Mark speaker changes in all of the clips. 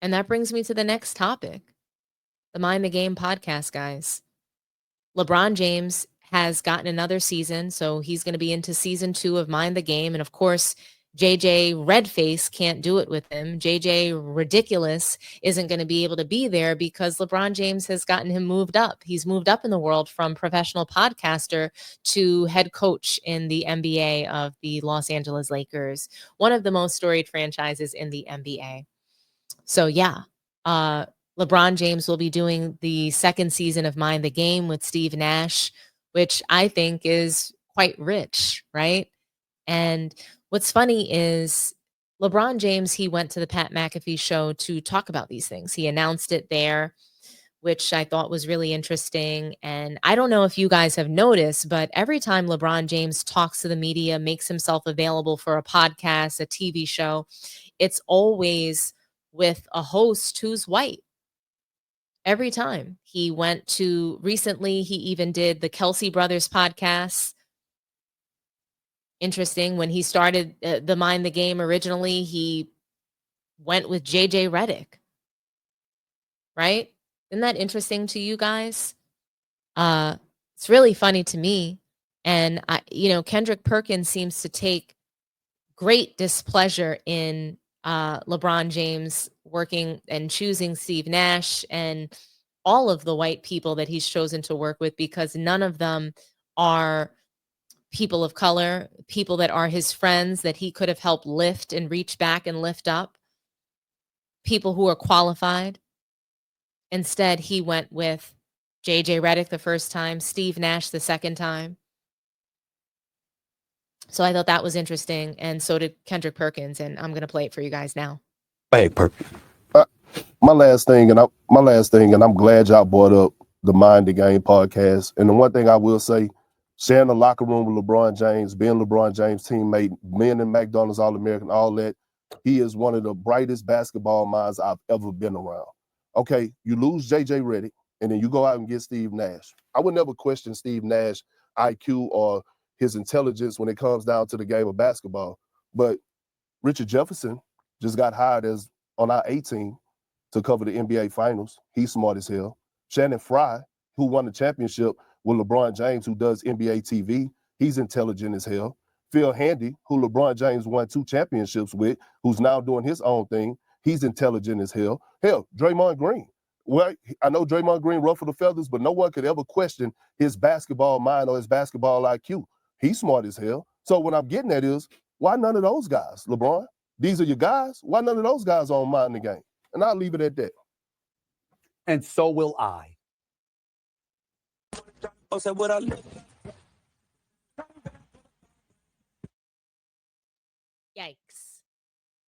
Speaker 1: And that brings me to the next topic, the Mind the Game podcast, guys. LeBron James has gotten another season, so he's going to be into season 2 of Mind the Game. And of course, JJ Redface can't do it with him. JJ Ridiculous isn't going to be able to be there because LeBron James has gotten him moved up. He's moved up in the world from professional podcaster to head coach in the NBA of the Los Angeles Lakers, one of the most storied franchises in the NBA. So yeah, LeBron James will be doing the second season of Mind the Game with Steve Nash, which I think is quite rich, right? And what's funny is LeBron James, he went to the Pat McAfee show to talk about these things. He announced it there, which I thought was really interesting. And I don't know if you guys have noticed, but every time LeBron James talks to the media, makes himself available for a podcast, a TV show, it's always with a host who's white. Every time. He went to recently, he even did the Kelsey Brothers podcast. Interesting. When he started the Mind the Game originally, he went with JJ Redick. Right? Isn't that interesting to you guys? It's really funny to me. And Kendrick Perkins seems to take great displeasure in LeBron James working and choosing Steve Nash and all of the white people that he's chosen to work with, because none of them are people of color, people that are his friends that he could have helped lift and reach back and lift up, people who are qualified. Instead, he went with JJ Redick the first time, Steve Nash the second time. So I thought that was interesting, and so did Kendrick Perkins, and I'm going to play it for you guys now.
Speaker 2: Hey, Perkins.
Speaker 3: My last thing, and I'm glad y'all brought up the Mind the Game podcast. And the one thing I will say, sharing the locker room with LeBron James, being LeBron James' teammate, being in McDonald's All-American, all that, he is one of the brightest basketball minds I've ever been around. Okay, you lose JJ Redick, and then you go out and get Steve Nash. I would never question Steve Nash IQ or his intelligence when it comes down to the game of basketball. But Richard Jefferson just got hired as on our A team to cover the NBA Finals. He's smart as hell. Shannon Fry, who won the championship with LeBron James, who does NBA TV, he's intelligent as hell. Phil Handy, who LeBron James won 2 championships with, who's now doing his own thing, he's intelligent as hell. Hell, Draymond Green. Well, I know Draymond Green ruffled the feathers, but no one could ever question his basketball mind or his basketball IQ. He's smart as hell. So what I'm getting at is, why none of those guys, LeBron? These are your guys. Why none of those guys on Mind the Game? And I'll leave it at that.
Speaker 2: And so will I.
Speaker 1: Yikes.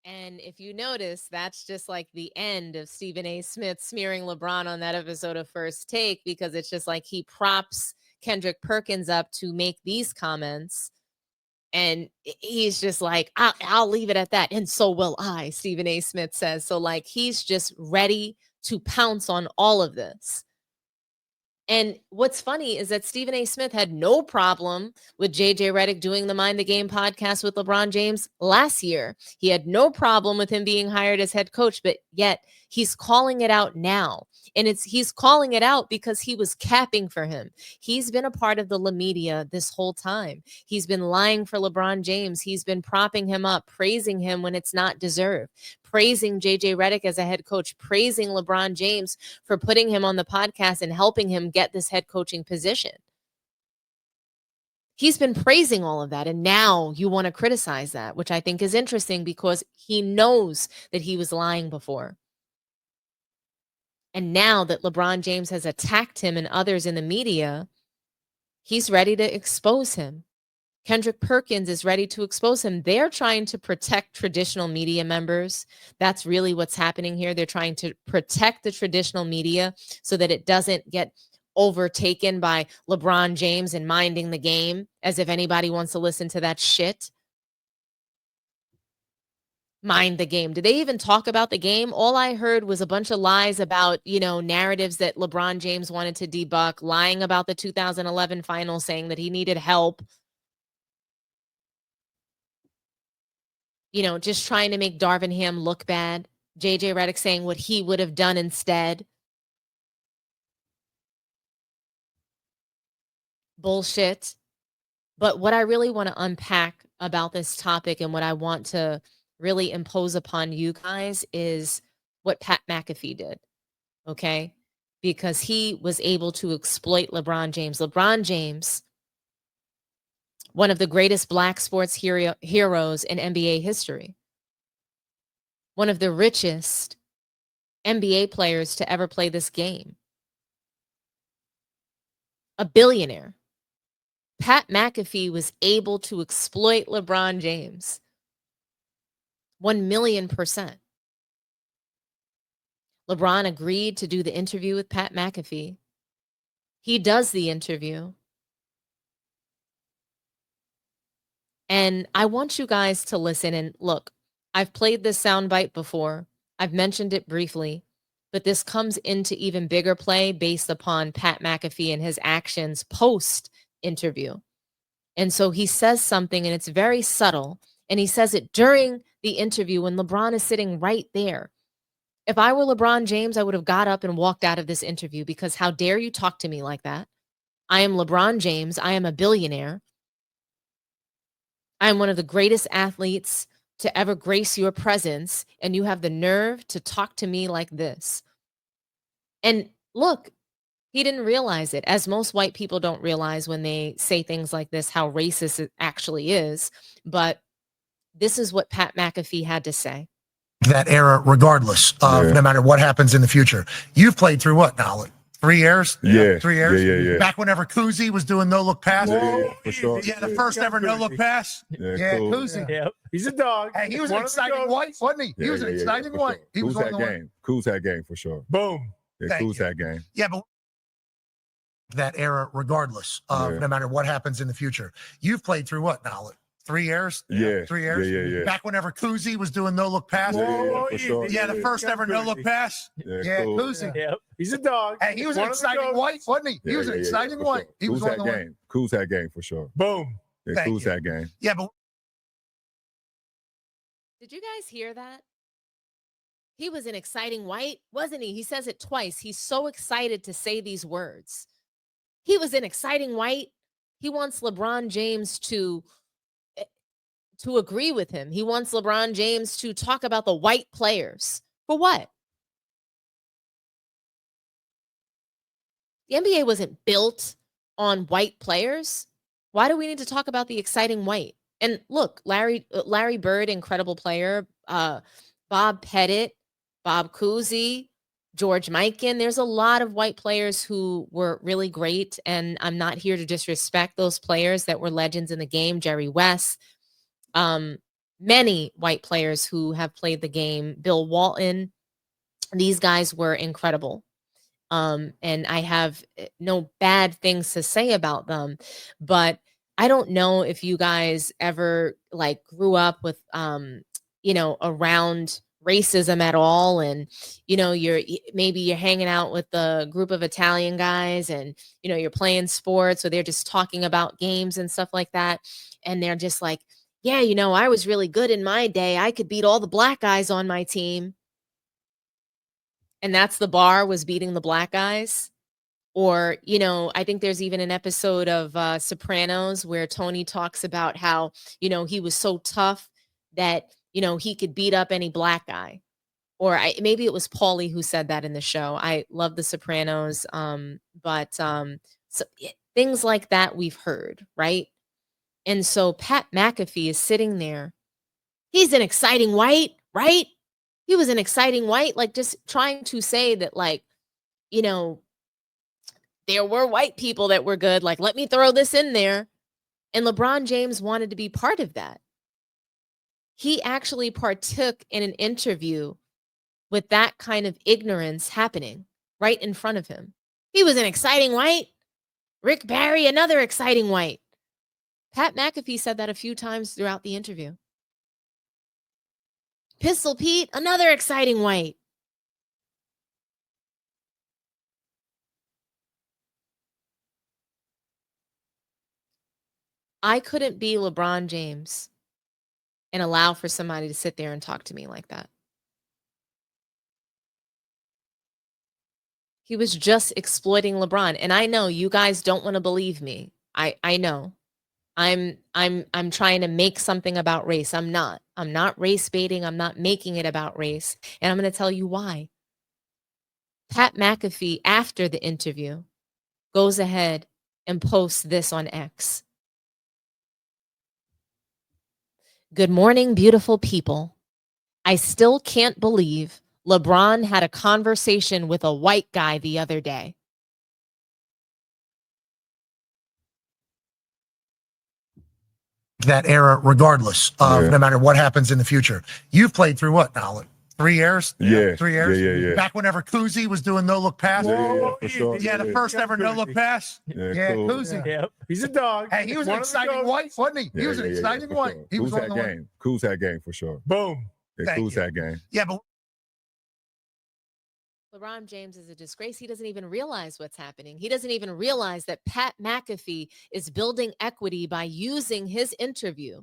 Speaker 1: And if you notice, that's just like the end of Stephen A. Smith smearing LeBron on that episode of First Take, because it's just like he props Kendrick Perkins up to make these comments. And he's just like, I'll leave it at that. And so will I, Stephen A. Smith says. So like, he's just ready to pounce on all of this. And what's funny is that Stephen A. Smith had no problem with JJ Redick doing the Mind the Game podcast with LeBron James last year. He had no problem with him being hired as head coach, but yet he's calling it out now. And he's calling it out because he was capping for him. He's been a part of the La Media this whole time. He's been lying for LeBron James. He's been propping him up, praising him when it's not deserved, praising JJ Redick as a head coach, praising LeBron James for putting him on the podcast and helping him get this head coaching position. He's been praising all of that, and now you want to criticize that, which I think is interesting because he knows that he was lying before. And now that LeBron James has attacked him and others in the media, he's ready to expose him. Kendrick Perkins is ready to expose him. They're trying to protect traditional media members. That's really what's happening here. They're trying to protect the traditional media so that it doesn't get overtaken by LeBron James and minding the game, as if anybody wants to listen to that shit. Mind the game. Did they even talk about the game? All I heard was a bunch of lies about, narratives that LeBron James wanted to debunk, lying about the 2011 finals, saying that he needed help. Just trying to make Darvin Ham look bad. JJ Redick saying what he would have done instead. Bullshit. But what I really want to unpack about this topic and what I want to really impose upon you guys is what Pat McAfee did. Okay? Because he was able to exploit LeBron James. LeBron James, one of the greatest black sports heroes in NBA history, one of the richest NBA players to ever play this game, a billionaire. Pat McAfee was able to exploit LeBron James 1,000,000%. LeBron agreed to do the interview with Pat McAfee. He does the interview. And I want you guys to listen and look. I've played this soundbite before. I've mentioned it briefly, but this comes into even bigger play based upon Pat McAfee and his actions post interview. And so he says something and it's very subtle. And he says it during the interview when LeBron is sitting right there. If I were LeBron James, I would have got up and walked out of this interview because how dare you talk to me like that? I am LeBron James. I am a billionaire. I am one of the greatest athletes to ever grace your presence. And you have the nerve to talk to me like this. And look, he didn't realize it, as most white people don't realize when they say things like this, how racist it actually is. But this is what Pat McAfee had to say.
Speaker 4: That era, regardless of no matter what happens in the future. You've played through what now? Like 3 years?
Speaker 5: Yeah.
Speaker 4: 3 years?
Speaker 5: Yeah.
Speaker 4: Back whenever Kuzi was doing no-look pass?
Speaker 5: Yeah, for sure.
Speaker 4: Yeah, the first ever no-look pass?
Speaker 5: Yeah, cool.
Speaker 4: Kuzi.
Speaker 6: Yep. He's a dog.
Speaker 4: Hey, he was an exciting white, wasn't he? He was an exciting white.
Speaker 5: Sure.
Speaker 4: He was
Speaker 5: Kuz
Speaker 4: one of
Speaker 5: had
Speaker 4: the
Speaker 5: game. Kuz had game for sure.
Speaker 6: Boom.
Speaker 5: Yeah,
Speaker 4: Thank
Speaker 5: Kuz
Speaker 4: you.
Speaker 5: had game.
Speaker 4: Yeah, but that era, regardless of no matter what happens in the future. You've played through what now? Like 3 years?
Speaker 5: Yeah.
Speaker 4: 3 years?
Speaker 5: Yeah.
Speaker 4: Back whenever Kuzi was doing no-look pass?
Speaker 5: Yeah, for sure.
Speaker 4: Yeah, the first ever no-look pass?
Speaker 5: Yeah, cool.
Speaker 4: Kuzi.
Speaker 6: Yep. He's a dog.
Speaker 4: Hey, he was an
Speaker 6: One of the
Speaker 4: exciting
Speaker 6: goats.
Speaker 4: white, wasn't he? He was an exciting
Speaker 5: for
Speaker 4: white.
Speaker 5: sure.
Speaker 4: He was
Speaker 5: Kuz
Speaker 4: one
Speaker 5: had
Speaker 4: of the
Speaker 5: game. Kuz had game for sure.
Speaker 6: Boom.
Speaker 5: Yeah,
Speaker 4: Thank
Speaker 5: Kuz
Speaker 4: you.
Speaker 5: had game.
Speaker 4: Yeah, but
Speaker 1: Did you guys hear that? He was an exciting white, wasn't he? He says it twice. He's so excited to say these words. He was an exciting white. He wants LeBron James to agree with him. He wants LeBron James to talk about the white players. For what? The NBA wasn't built on white players. Why do we need to talk about the exciting white? And look, Larry Bird, incredible player. Bob Pettit, Bob Cousy, George Mikan. There's a lot of white players who were really great, and I'm not here to disrespect those players that were legends in the game. Jerry West, many white players who have played the game. Bill Walton. These guys were incredible. And I have no bad things to say about them, but I don't know if you guys ever like grew up with, around racism at all. And, maybe you're hanging out with a group of Italian guys and, you're playing sports or they're just talking about games and stuff like that. And they're just like, yeah, I was really good in my day. I could beat all the black guys on my team. And that's the bar, was beating the black guys. Or, I think there's even an episode of Sopranos where Tony talks about how, he was so tough that, he could beat up any black guy. Or maybe it was Paulie who said that in the show. I love the Sopranos. Things like that we've heard, right? And so Pat McAfee is sitting there. He's an exciting white, right? He was an exciting white, like just trying to say that, like, there were white people that were good. Like, let me throw this in there. And LeBron James wanted to be part of that. He actually partook in an interview with that kind of ignorance happening right in front of him. He was an exciting white. Rick Barry, another exciting white. Pat McAfee said that a few times throughout the interview. Pistol Pete, another exciting white. I couldn't be LeBron James and allow for somebody to sit there and talk to me like that. He was just exploiting LeBron. And I know you guys don't want to believe me. I know. I'm trying to make something about race. I'm not. I'm not race baiting. I'm not making it about race. And I'm going to tell you why. Pat McAfee, after the interview, goes ahead and posts this on X. Good morning, beautiful people. I still can't believe LeBron had a conversation with a white guy the other day.
Speaker 4: That era, regardless of no matter what happens in the future. You've played through what now? 3 years?
Speaker 5: Yeah.
Speaker 4: 3 years?
Speaker 5: Yeah.
Speaker 4: Back whenever Kuzi was doing no-look pass?
Speaker 5: Yeah, for sure.
Speaker 4: Yeah, the first ever no-look pass?
Speaker 5: Yeah, cool.
Speaker 4: Kuzi.
Speaker 6: Yep. He's a dog.
Speaker 4: Hey, he was an
Speaker 6: One of the
Speaker 4: exciting
Speaker 6: goats.
Speaker 4: white, wasn't he? He was an exciting
Speaker 5: for
Speaker 4: white.
Speaker 5: sure.
Speaker 4: He was
Speaker 5: Who's
Speaker 4: one
Speaker 5: that
Speaker 4: of the
Speaker 5: game? Who's that game for sure?
Speaker 6: Boom.
Speaker 5: Yeah,
Speaker 4: Thank
Speaker 5: who's
Speaker 4: you.
Speaker 5: that game?
Speaker 4: Yeah, but
Speaker 1: LeBron James is a disgrace. He doesn't even realize what's happening. He doesn't even realize that Pat McAfee is building equity by using his interview,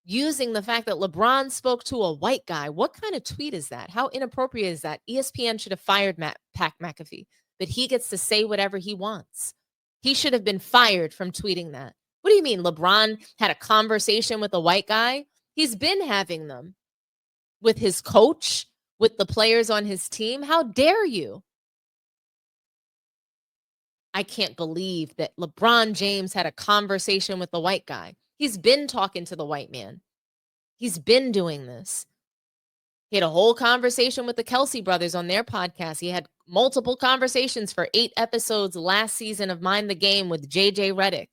Speaker 1: using the fact that LeBron spoke to a white guy. What kind of tweet is that? How inappropriate is that? ESPN should have fired Pat McAfee, but he gets to say whatever he wants. He should have been fired from tweeting that. What do you mean LeBron had a conversation with a white guy? He's been having them with his coach, with the players on his team. How dare you? I can't believe that LeBron James had a conversation with the white guy. He's been talking to the white man. He's been doing this. He had a whole conversation with the Kelsey brothers on their podcast. He had multiple conversations for 8 episodes last season of Mind the Game with JJ Redick.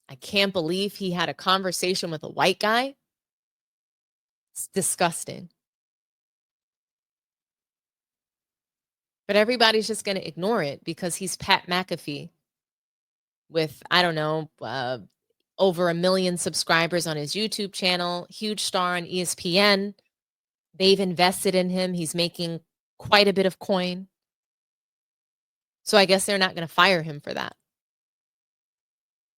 Speaker 1: I can't believe he had a conversation with a white guy. It's disgusting. But everybody's just going to ignore it because he's Pat McAfee with, I don't know, over 1 million subscribers on his YouTube channel, huge star on ESPN. They've invested in him. He's making quite a bit of coin. So I guess they're not going to fire him for that.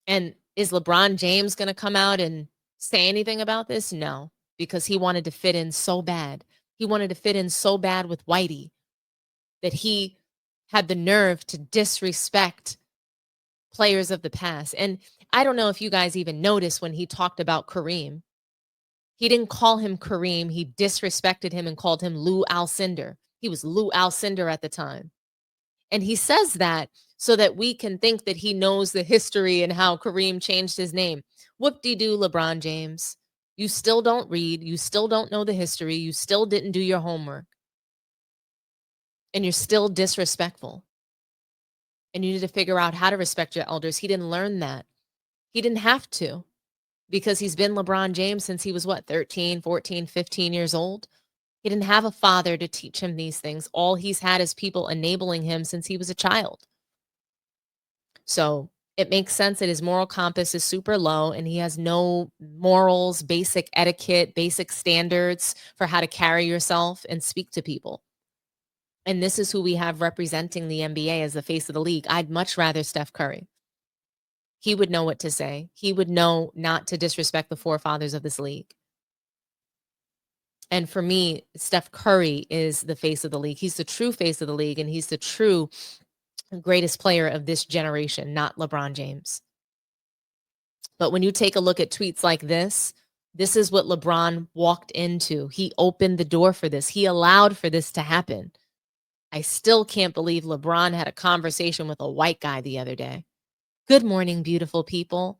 Speaker 1: And is LeBron James going to come out and say anything about this? No, because he wanted to fit in so bad. He wanted to fit in so bad with Whitey that he had the nerve to disrespect players of the past. And I don't know if you guys even noticed when he talked about Kareem. He didn't call him Kareem. He disrespected him and called him Lou Alcindor. He was Lou Alcindor at the time. And he says that so that we can think that he knows the history and how Kareem changed his name. Whoop-de-doo, LeBron James. You still don't read. You still don't know the history. You still didn't do your homework. And you're still disrespectful. And you need to figure out how to respect your elders. He didn't learn that. He didn't have to because he's been LeBron James since he was, 13, 14, 15 years old. He didn't have a father to teach him these things. All he's had is people enabling him since he was a child. So it makes sense that his moral compass is super low and he has no morals, basic etiquette, basic standards for how to carry yourself and speak to people. And this is who we have representing the NBA as the face of the league. I'd much rather Steph Curry. He would know what to say. He would know not to disrespect the forefathers of this league. And for me, Steph Curry is the face of the league. He's the true face of the league, and he's the true greatest player of this generation, not LeBron James. But when you take a look at tweets like this is what LeBron walked into. He opened the door for this. He allowed for this to happen. I still can't believe LeBron had a conversation with a white guy the other day. Good morning, beautiful people.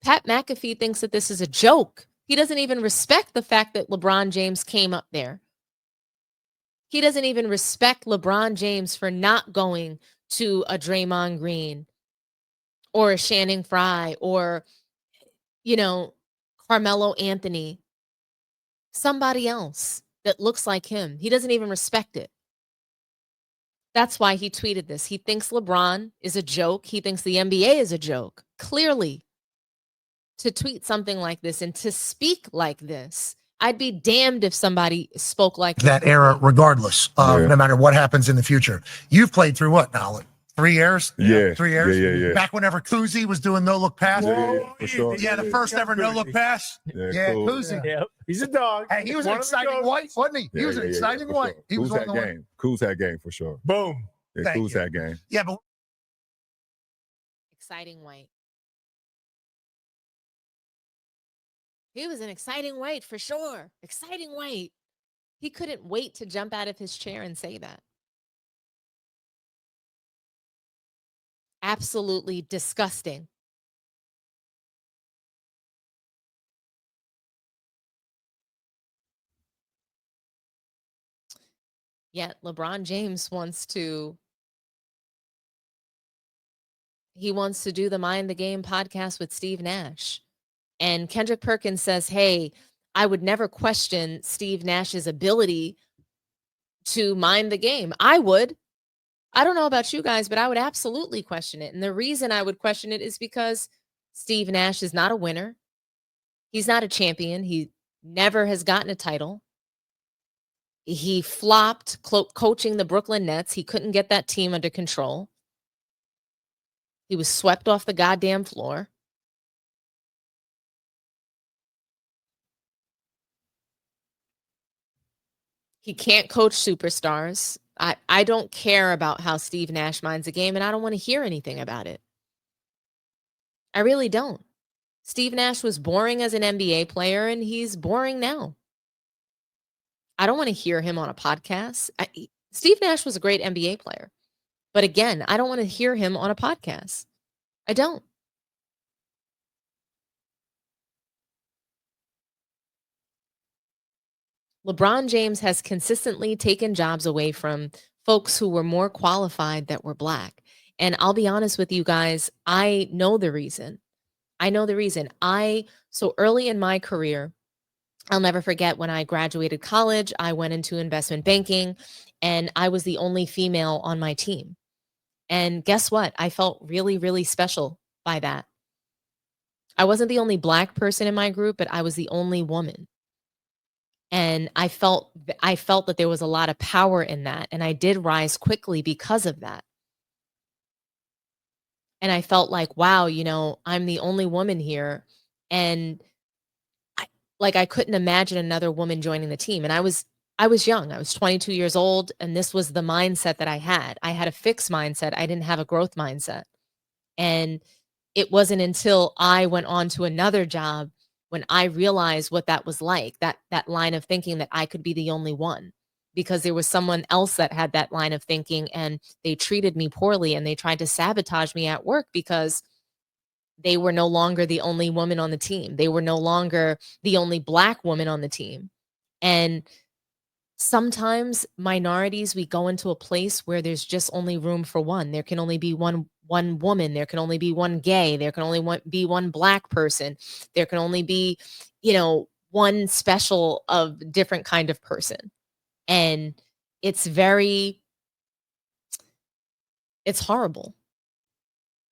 Speaker 1: Pat McAfee thinks that this is a joke. He doesn't even respect the fact that LeBron James came up there. He doesn't even respect LeBron James for not going to a Draymond Green or a Channing Frye or, Carmelo Anthony, somebody else that looks like him. He doesn't even respect it. That's why he tweeted this. He thinks LeBron is a joke. He thinks the NBA is a joke. Clearly, to tweet something like this and to speak like this, I'd be damned if somebody spoke like
Speaker 4: that era, regardless of no matter what happens in the future. You've played through what now? 3 years.
Speaker 5: Yeah.
Speaker 4: 3 years.
Speaker 5: Yeah.
Speaker 4: Back whenever Kuzi was doing no look pass.
Speaker 5: For sure.
Speaker 4: Yeah, the first ever no look pass. Yeah,
Speaker 5: cool.
Speaker 4: Kuzi.
Speaker 6: Yep. He's a dog.
Speaker 4: Hey, he was an
Speaker 6: One of the
Speaker 4: exciting
Speaker 6: goats.
Speaker 4: white, wasn't he? He was an exciting
Speaker 5: for
Speaker 4: white.
Speaker 5: Sure.
Speaker 4: He was
Speaker 5: Kuz
Speaker 4: one of
Speaker 5: had
Speaker 4: the
Speaker 5: game. Kuz had game for sure.
Speaker 6: Boom.
Speaker 5: Yeah,
Speaker 4: Thank
Speaker 5: Kuz
Speaker 4: you.
Speaker 5: had game.
Speaker 4: Yeah, but
Speaker 1: Exciting white. He was an exciting white for sure. Exciting white. He couldn't wait to jump out of his chair and say that. Absolutely disgusting. Yet LeBron James wants to do the Mind the Game podcast with Steve Nash. And Kendrick Perkins says, hey, I would never question Steve Nash's ability to mind the game. I would. I don't know about you guys, but I would absolutely question it. And the reason I would question it is because Steve Nash is not a winner. He's not a champion. He never has gotten a title. He flopped coaching the Brooklyn Nets. He couldn't get that team under control. He was swept off the goddamn floor. He can't coach superstars. I don't care about how Steve Nash minds the game, and I don't want to hear anything about it. I really don't. Steve Nash was boring as an NBA player, and he's boring now. I don't want to hear him on a podcast. Steve Nash was a great NBA player. But again, I don't want to hear him on a podcast. I don't. LeBron James has consistently taken jobs away from folks who were more qualified that were Black. And I'll be honest with you guys, I know the reason. So early in my career, I'll never forget when I graduated college, I went into investment banking and I was the only female on my team. And guess what? I felt really, really special by that. I wasn't the only Black person in my group, but I was the only woman. And I felt that there was a lot of power in that. And I did rise quickly because of that. And I felt like, wow, I'm the only woman here. And I couldn't imagine another woman joining the team. And I was young. I was 22 years old. And this was the mindset that I had. I had a fixed mindset. I didn't have a growth mindset. And it wasn't until I went on to another job when I realized what that was like, that line of thinking that I could be the only one, because there was someone else that had that line of thinking and they treated me poorly and they tried to sabotage me at work because they were no longer the only woman on the team. They were no longer the only Black woman on the team. And sometimes minorities, we go into a place where there's just only room for one. There can only be one woman. There can only be one gay. There can only be one Black person. There can only be, one special of different kind of person. And it's horrible.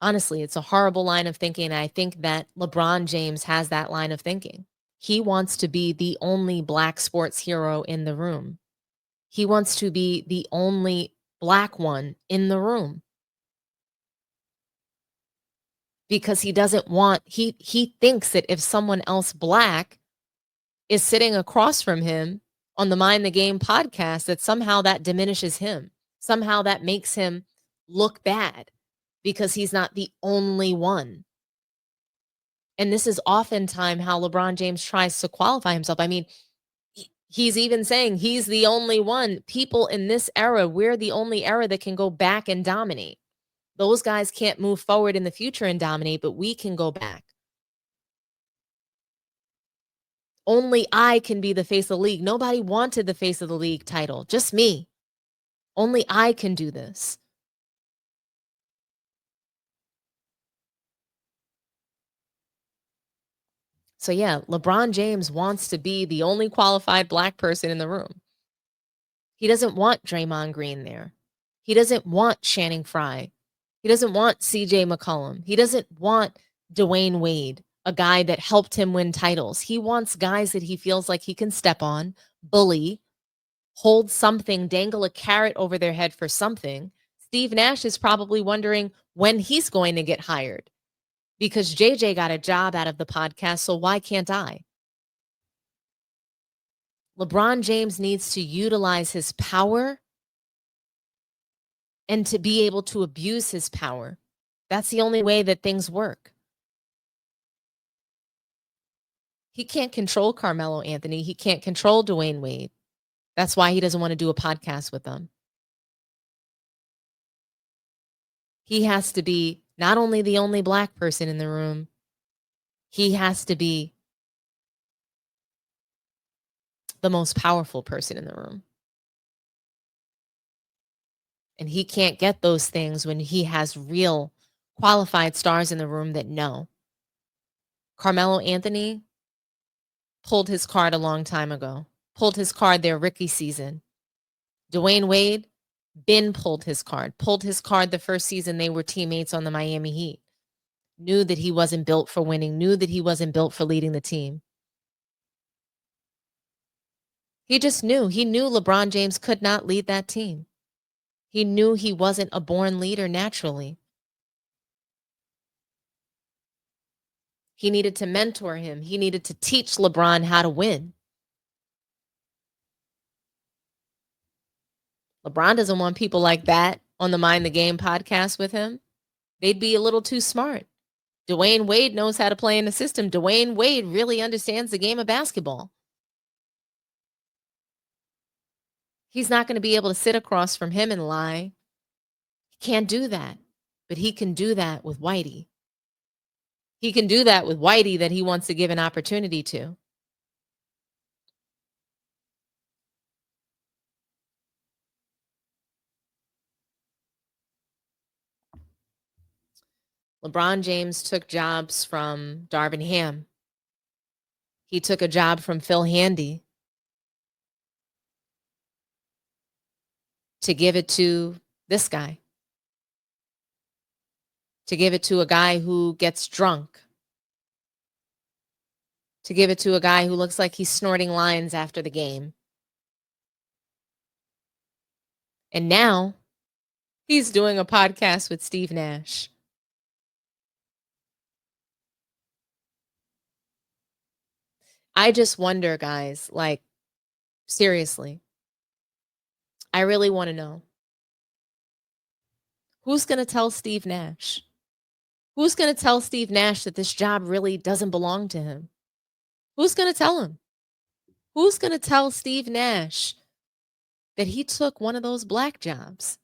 Speaker 1: Honestly, it's a horrible line of thinking. And I think that LeBron James has that line of thinking. He wants to be the only Black sports hero in the room. He wants to be the only Black one in the room. Because he doesn't want, he thinks that if someone else Black is sitting across from him on the Mind the Game podcast, that somehow that diminishes him. Somehow that makes him look bad because he's not the only one. And this is oftentimes how LeBron James tries to qualify himself. I mean, he's even saying he's the only one. People in this era, we're the only era that can go back and dominate. Those guys can't move forward in the future and dominate, but we can go back. Only I can be the face of the league. Nobody wanted the face of the league title, just me. Only I can do this. So yeah, LeBron James wants to be the only qualified Black person in the room. He doesn't want Draymond Green there. He doesn't want Channing Frye. He doesn't want CJ McCollum. He doesn't want Dwayne Wade, a guy that helped him win titles. He wants guys that he feels like he can step on, bully, hold something, dangle a carrot over their head for something, Steve Nash is probably wondering when he's going to get hired because JJ got a job out of the podcast, so why can't I? LeBron James needs to utilize his power and to be able to abuse his power. That's the only way that things work. He can't control Carmelo Anthony. He can't control Dwayne Wade. That's why he doesn't want to do a podcast with them. He has to be not only the only black person in the room, he has to be the most powerful person in the room. And he can't get those things when he has real qualified stars in the room that know. Carmelo Anthony pulled his card a long time ago, pulled his card their rookie season. Dwayne Wade, pulled his card the first season they were teammates on the Miami Heat. Knew that he wasn't built for winning, knew that he wasn't built for leading the team. He just knew. He knew LeBron James could not lead that team. He knew he wasn't a born leader naturally. He needed to mentor him. He needed to teach LeBron how to win. LeBron doesn't want people like that on the Mind the Game podcast with him. They'd be a little too smart. Dwayne Wade knows how to play in the system. Dwayne Wade really understands the game of basketball. He's not going to be able to sit across from him and lie. He can't do that. But he can do that with Whitey. He can do that with Whitey that he wants to give an opportunity to. LeBron James took jobs from Darvin Ham. He took a job from Phil Handy to give it to this guy, to give it to a guy who gets drunk, to give it to a guy who looks like he's snorting lines after the game. And now he's doing a podcast with Steve Nash. I just wonder, guys, like, seriously, I really want to know. Who's going to tell Steve Nash? Who's going to tell Steve Nash that this job really doesn't belong to him? Who's going to tell him? Who's going to tell Steve Nash that he took one of those black jobs?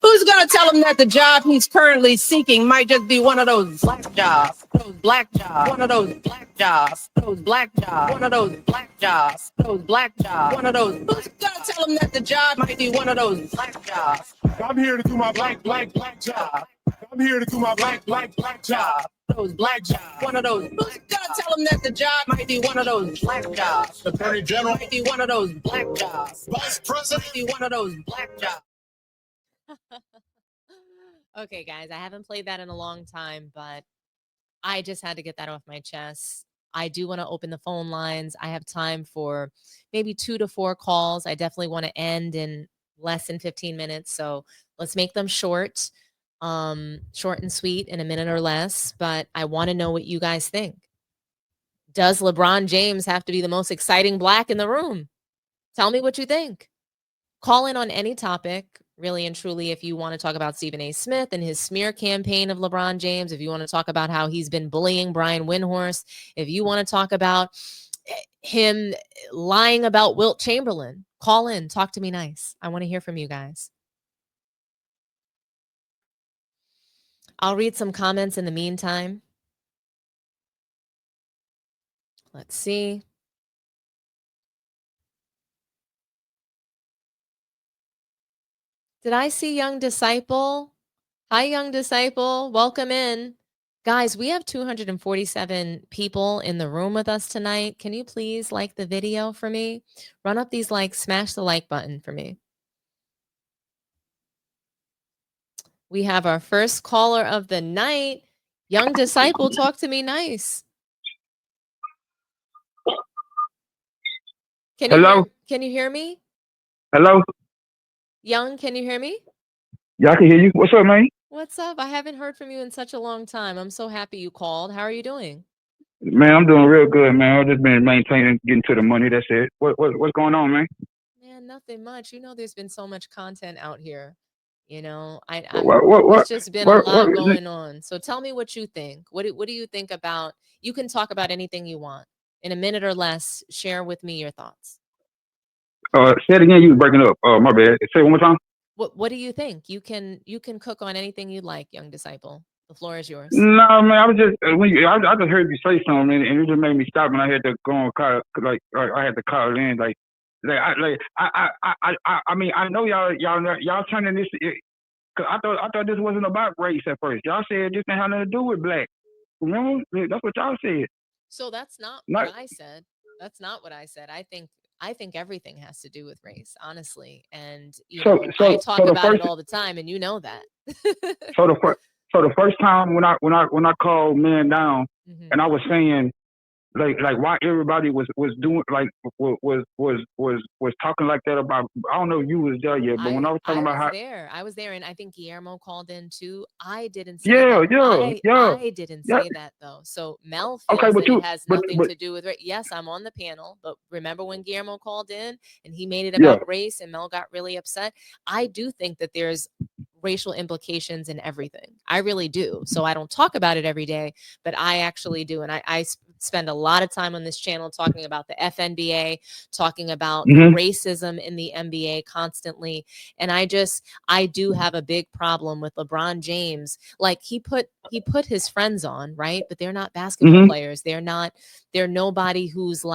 Speaker 7: Who's going to tell him that the job he's currently seeking might just be one of those black jobs, those black jobs, one of those black jobs, those black jobs, one of those black jobs, those black jobs, one of those. Who's going to tell him that the job might be one of those black jobs?
Speaker 6: I'm here to do my black job. I'm here to do my black job.
Speaker 7: Those black jobs, one of those. Who's going to tell him that the job might be one of those black jobs?
Speaker 6: Attorney General,
Speaker 7: Might be one of those black jobs.
Speaker 6: Vice President.
Speaker 7: Might be one of those black jobs.
Speaker 1: Okay, guys, I haven't played that in a long time, but I just had to get that off my chest. I do want to open the phone lines. I have time for maybe 2 to 4 calls. I definitely want to end in less than 15 minutes. So let's make them short and sweet in a minute or less. But I want to know what you guys think. Does LeBron James have to be the most exciting black in the room? Tell me what you think. Call in on any topic, really and truly, if you want to talk about Stephen A. Smith and his smear campaign of LeBron James, if you want to talk about how he's been bullying Brian Windhorst, if you want to talk about him lying about Wilt Chamberlain, call in, talk to me nice. I want to hear from you guys. I'll read some comments in the meantime. Let's see. Did I see Young Disciple? Hi, Young Disciple. Welcome in. Guys, we have 247 people in the room with us tonight. Can you please like the video for me? Run up these likes, smash the like button for me. We have our first caller of the night. Young Disciple, talk to me nice.
Speaker 8: Hello?
Speaker 1: Can you hear me?
Speaker 8: Hello?
Speaker 1: Young, can you hear me?
Speaker 8: Yeah, I can hear you. What's up, man?
Speaker 1: What's up? I haven't heard from you in such a long time. I'm so happy you called. How are you doing?
Speaker 8: Man, I'm doing real good, man. I've just been maintaining, getting to the money. That's it. What's going on, man?
Speaker 1: Man, nothing much. You know, there's been so much content out here. You know,
Speaker 8: What, what,
Speaker 1: it's
Speaker 8: what,
Speaker 1: just been a
Speaker 8: what,
Speaker 1: lot
Speaker 8: what,
Speaker 1: going on. So tell me what you think. What do you think about? You can talk about anything you want in a minute or less. Share with me your thoughts.
Speaker 8: say it again. You was breaking up. Oh, my bad. Say it one more time.
Speaker 1: What do you think? You can cook on anything you like, young disciple. The floor is yours.
Speaker 8: No, man. I was just I just heard you say something, and it just made me stop, and I had to go and call. Like I had to call in. I mean, I know y'all turning this. Cause I thought this wasn't about race at first. Y'all said this didn't have nothing to do with black. Remember? That's what y'all said.
Speaker 1: So that's not
Speaker 8: Not,
Speaker 1: what I said. That's not what I said. I think everything has to do with race, honestly. And you
Speaker 8: so
Speaker 1: know,
Speaker 8: so
Speaker 1: I talk
Speaker 8: so the
Speaker 1: about it
Speaker 8: first
Speaker 1: all the time, and you know that.
Speaker 8: so the first time when I called man down,
Speaker 1: Mhm.
Speaker 8: and I was saying like why everybody was doing like was talking like that about, I don't know if you was there yet, but when I was talking about how
Speaker 1: I was there, and I think Guillermo called in too. I didn't say
Speaker 8: yeah
Speaker 1: that.
Speaker 8: yeah
Speaker 1: I didn't
Speaker 8: yeah
Speaker 1: say that though. So Mel
Speaker 8: okay,
Speaker 1: feels
Speaker 8: but
Speaker 1: that
Speaker 8: you
Speaker 1: it has
Speaker 8: but
Speaker 1: nothing to do with race. Yes, I'm on the panel, but remember when Guillermo called in and he made it
Speaker 8: yeah
Speaker 1: about race, and Mel got really upset. I do think that there's racial implications in everything. I really do. So I don't talk about it every day, but I actually do. And I spend a lot of time on this channel talking about the FNBA, talking about the
Speaker 8: mm-hmm.
Speaker 1: racism in the NBA constantly. And I do have a big problem with LeBron James. Like he put his friends on, right? But they're not basketball
Speaker 8: Mm-hmm.
Speaker 1: players. They're nobody who's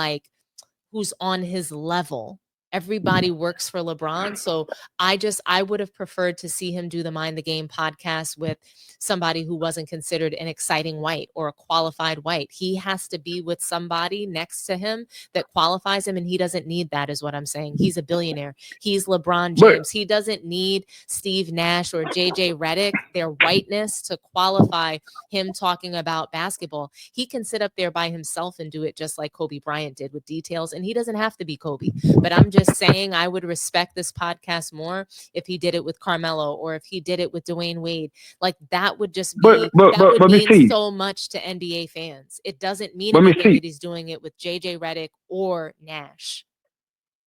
Speaker 1: on his level. Everybody works for LeBron. So I would have preferred to see him do the Mind the Game podcast with somebody who wasn't considered an exciting white or a qualified white. He has to be with somebody next to him that qualifies him, and he doesn't need that, is what I'm saying. He's a billionaire. He's LeBron
Speaker 8: but
Speaker 1: James. He doesn't need Steve Nash or JJ Redick, their whiteness, to qualify him talking about basketball. He can sit up there by himself and do it just like Kobe Bryant did with details, and he doesn't have to be Kobe. But I'm just saying I would respect this podcast more if he did it with Carmelo, or if he did it with Dwayne Wade. Like that would just be that would
Speaker 8: Miss
Speaker 1: mean
Speaker 8: T,
Speaker 1: so much to NBA fans. It doesn't mean
Speaker 8: but Miss
Speaker 1: anything
Speaker 8: T,
Speaker 1: that he's doing it with JJ Redick or Nash.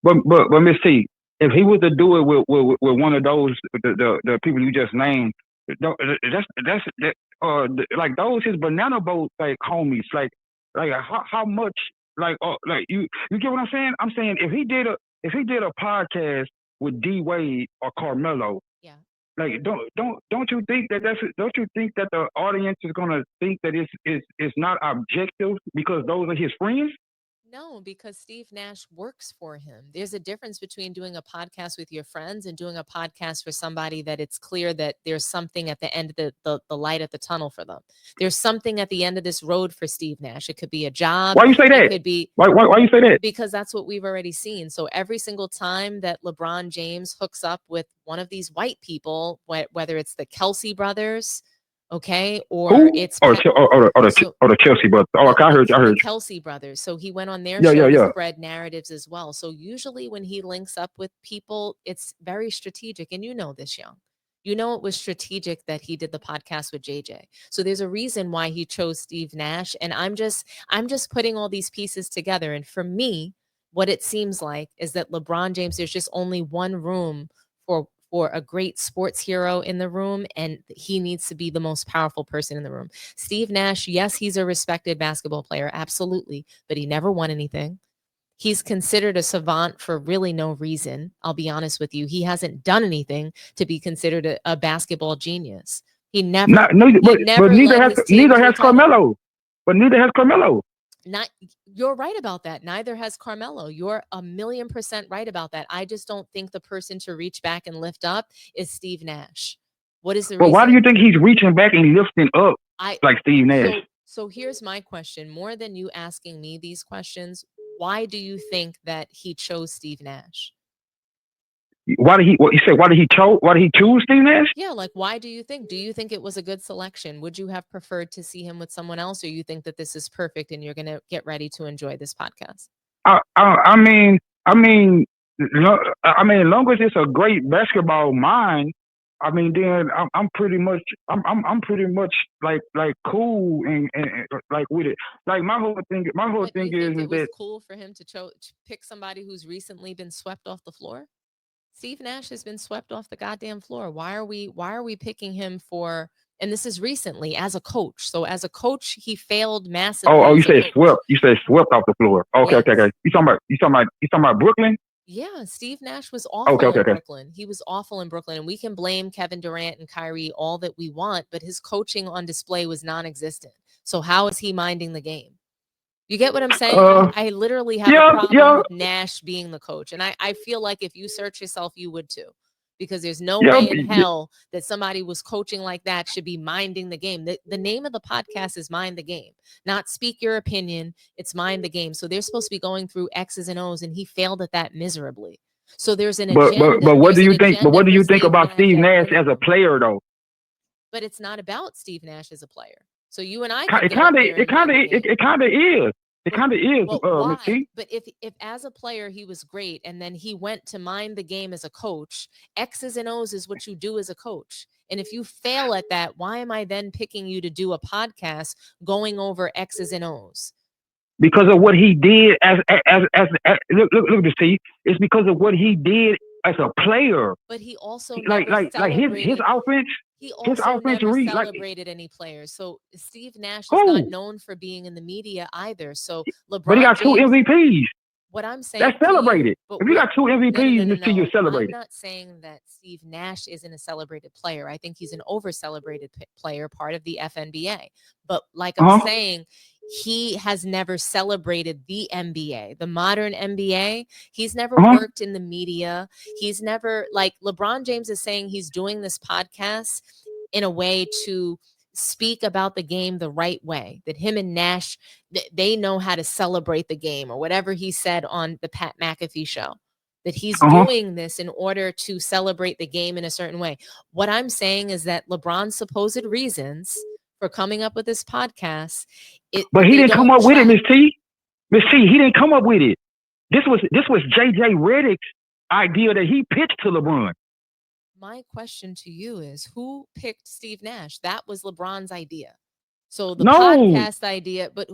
Speaker 8: but Miss T, if he was to do it with one of those the people you just named, that's like those his banana boat like homies, like how much like you get what I'm saying? I'm saying if he did a podcast with D Wade or Carmelo,
Speaker 1: Yeah.
Speaker 8: like don't you think don't you think that the audience is gonna think that it's not objective because those are his friends?
Speaker 1: No, because Steve Nash works for him. There's a difference between doing a podcast with your friends and doing a podcast for somebody that it's clear that there's something at the end of the light at the tunnel for them. There's something at the end of this road for Steve Nash. It could be a job.
Speaker 8: Why you say that?
Speaker 1: It could be
Speaker 8: Why you say that?
Speaker 1: because that's what we've already seen. So every single time that LeBron James hooks up with one of these white people, whether it's the Kelsey brothers, okay, or
Speaker 8: Who?
Speaker 1: it's
Speaker 8: Or the Chelsea brothers. Oh, I heard.
Speaker 1: the Kelsey brothers. So he went on their
Speaker 8: Yeah,
Speaker 1: show
Speaker 8: yeah,
Speaker 1: to
Speaker 8: yeah.
Speaker 1: spread narratives as well. So usually when he links up with people, it's very strategic. And you know this, Young. You know it was strategic that he did the podcast with JJ. So there's a reason why he chose Steve Nash. And I'm just putting all these pieces together. And for me, what it seems like is that LeBron James, there's just only one room for a great sports hero in the room, and he needs to be the most powerful person in the room. Steve Nash, yes, he's a respected basketball player, absolutely, but he never won anything. He's considered a savant for really no reason. I'll be honest with you. He hasn't done anything to be considered a basketball genius. He never,
Speaker 8: but neither has Carmelo. But neither has Carmelo.
Speaker 1: You're right about that. Neither has Carmelo. You're 1,000,000% right about that. I just don't think the person to reach back and lift up is Steve Nash. What is the reason?
Speaker 8: But why do you think he's reaching back and lifting up like Steve Nash?
Speaker 1: So here's my question. More than you asking me these questions, why do you think that he chose Steve Nash?
Speaker 8: Why did he choose Steve Nash?
Speaker 1: Yeah, like why do you think it was a good selection? Would you have preferred to see him with someone else, or you think that this is perfect and you're going to get ready to enjoy this podcast?
Speaker 8: I mean, I mean, as long as it's a great basketball mind, I mean, then I'm pretty much like cool and like with it. Like my whole thing
Speaker 1: But you think
Speaker 8: is
Speaker 1: it was
Speaker 8: that
Speaker 1: cool for him to pick somebody who's recently been swept off the floor? Steve Nash has been swept off the goddamn floor. Why are we picking him for, and this is recently as a coach. So as a coach, he failed massively.
Speaker 8: you
Speaker 1: as a
Speaker 8: said
Speaker 1: coach.
Speaker 8: swept. You said swept off the floor. Okay,
Speaker 1: Yes.
Speaker 8: okay. You talking about Brooklyn?
Speaker 1: Yeah, Steve Nash was awful
Speaker 8: Okay.
Speaker 1: in Brooklyn. He was awful in Brooklyn. And we can blame Kevin Durant and Kyrie all that we want, but his coaching on display was non-existent. So how is he minding the game? You get what I'm saying? I literally have a problem with Nash being the coach. And I feel like if you search yourself, you would too. Because there's no way in hell that somebody was coaching like that should be minding the game. The name of the podcast is Mind the Game, not Speak Your Opinion. It's Mind the Game. So they're supposed to be going through X's and O's, and he failed at that miserably. So there's an agenda.
Speaker 8: But what do you think? But what do you think
Speaker 1: Steve
Speaker 8: about Steve Nash as a
Speaker 1: everything.
Speaker 8: player, though?
Speaker 1: But it's not about Steve Nash as a player. So you and I,
Speaker 8: It kind of is. It kind of is.
Speaker 1: Well,
Speaker 8: Ms. T.
Speaker 1: but if as a player he was great and then he went to mind the game as a coach, X's and O's is what you do as a coach. And if you fail at that, why am I then picking you to do a podcast going over X's and O's?
Speaker 8: Because of what he did as look Ms. T. It's because of what he did as a player.
Speaker 1: But he also
Speaker 8: like his offense.
Speaker 1: He also never celebrated any players. So Steve Nash is not known for being in the media either. So LeBron,
Speaker 8: but he got two MVPs.
Speaker 1: What I'm saying,
Speaker 8: that's celebrated. If you got two MVPs, Ms. T, you're celebrated.
Speaker 1: I'm not saying that Steve Nash isn't a celebrated player. I think he's an over-celebrated player, part of the FNBA. But like I'm saying, he has never celebrated the NBA, the modern NBA. He's never worked in the media. He's never, like LeBron James is saying, he's doing this podcast in a way to speak about the game the right way, that him and Nash, they know how to celebrate the game, or whatever he said on the Pat McAfee show, that he's doing this in order to celebrate the game in a certain way. What I'm saying is that LeBron's supposed reasons for coming up with this podcast,
Speaker 8: but he didn't come up with it, Ms. T. Ms. T, he didn't come up with it. This was JJ Redick's idea that he pitched to LeBron.
Speaker 1: My question to you is, who picked Steve Nash? That was LeBron's idea. So the podcast idea, but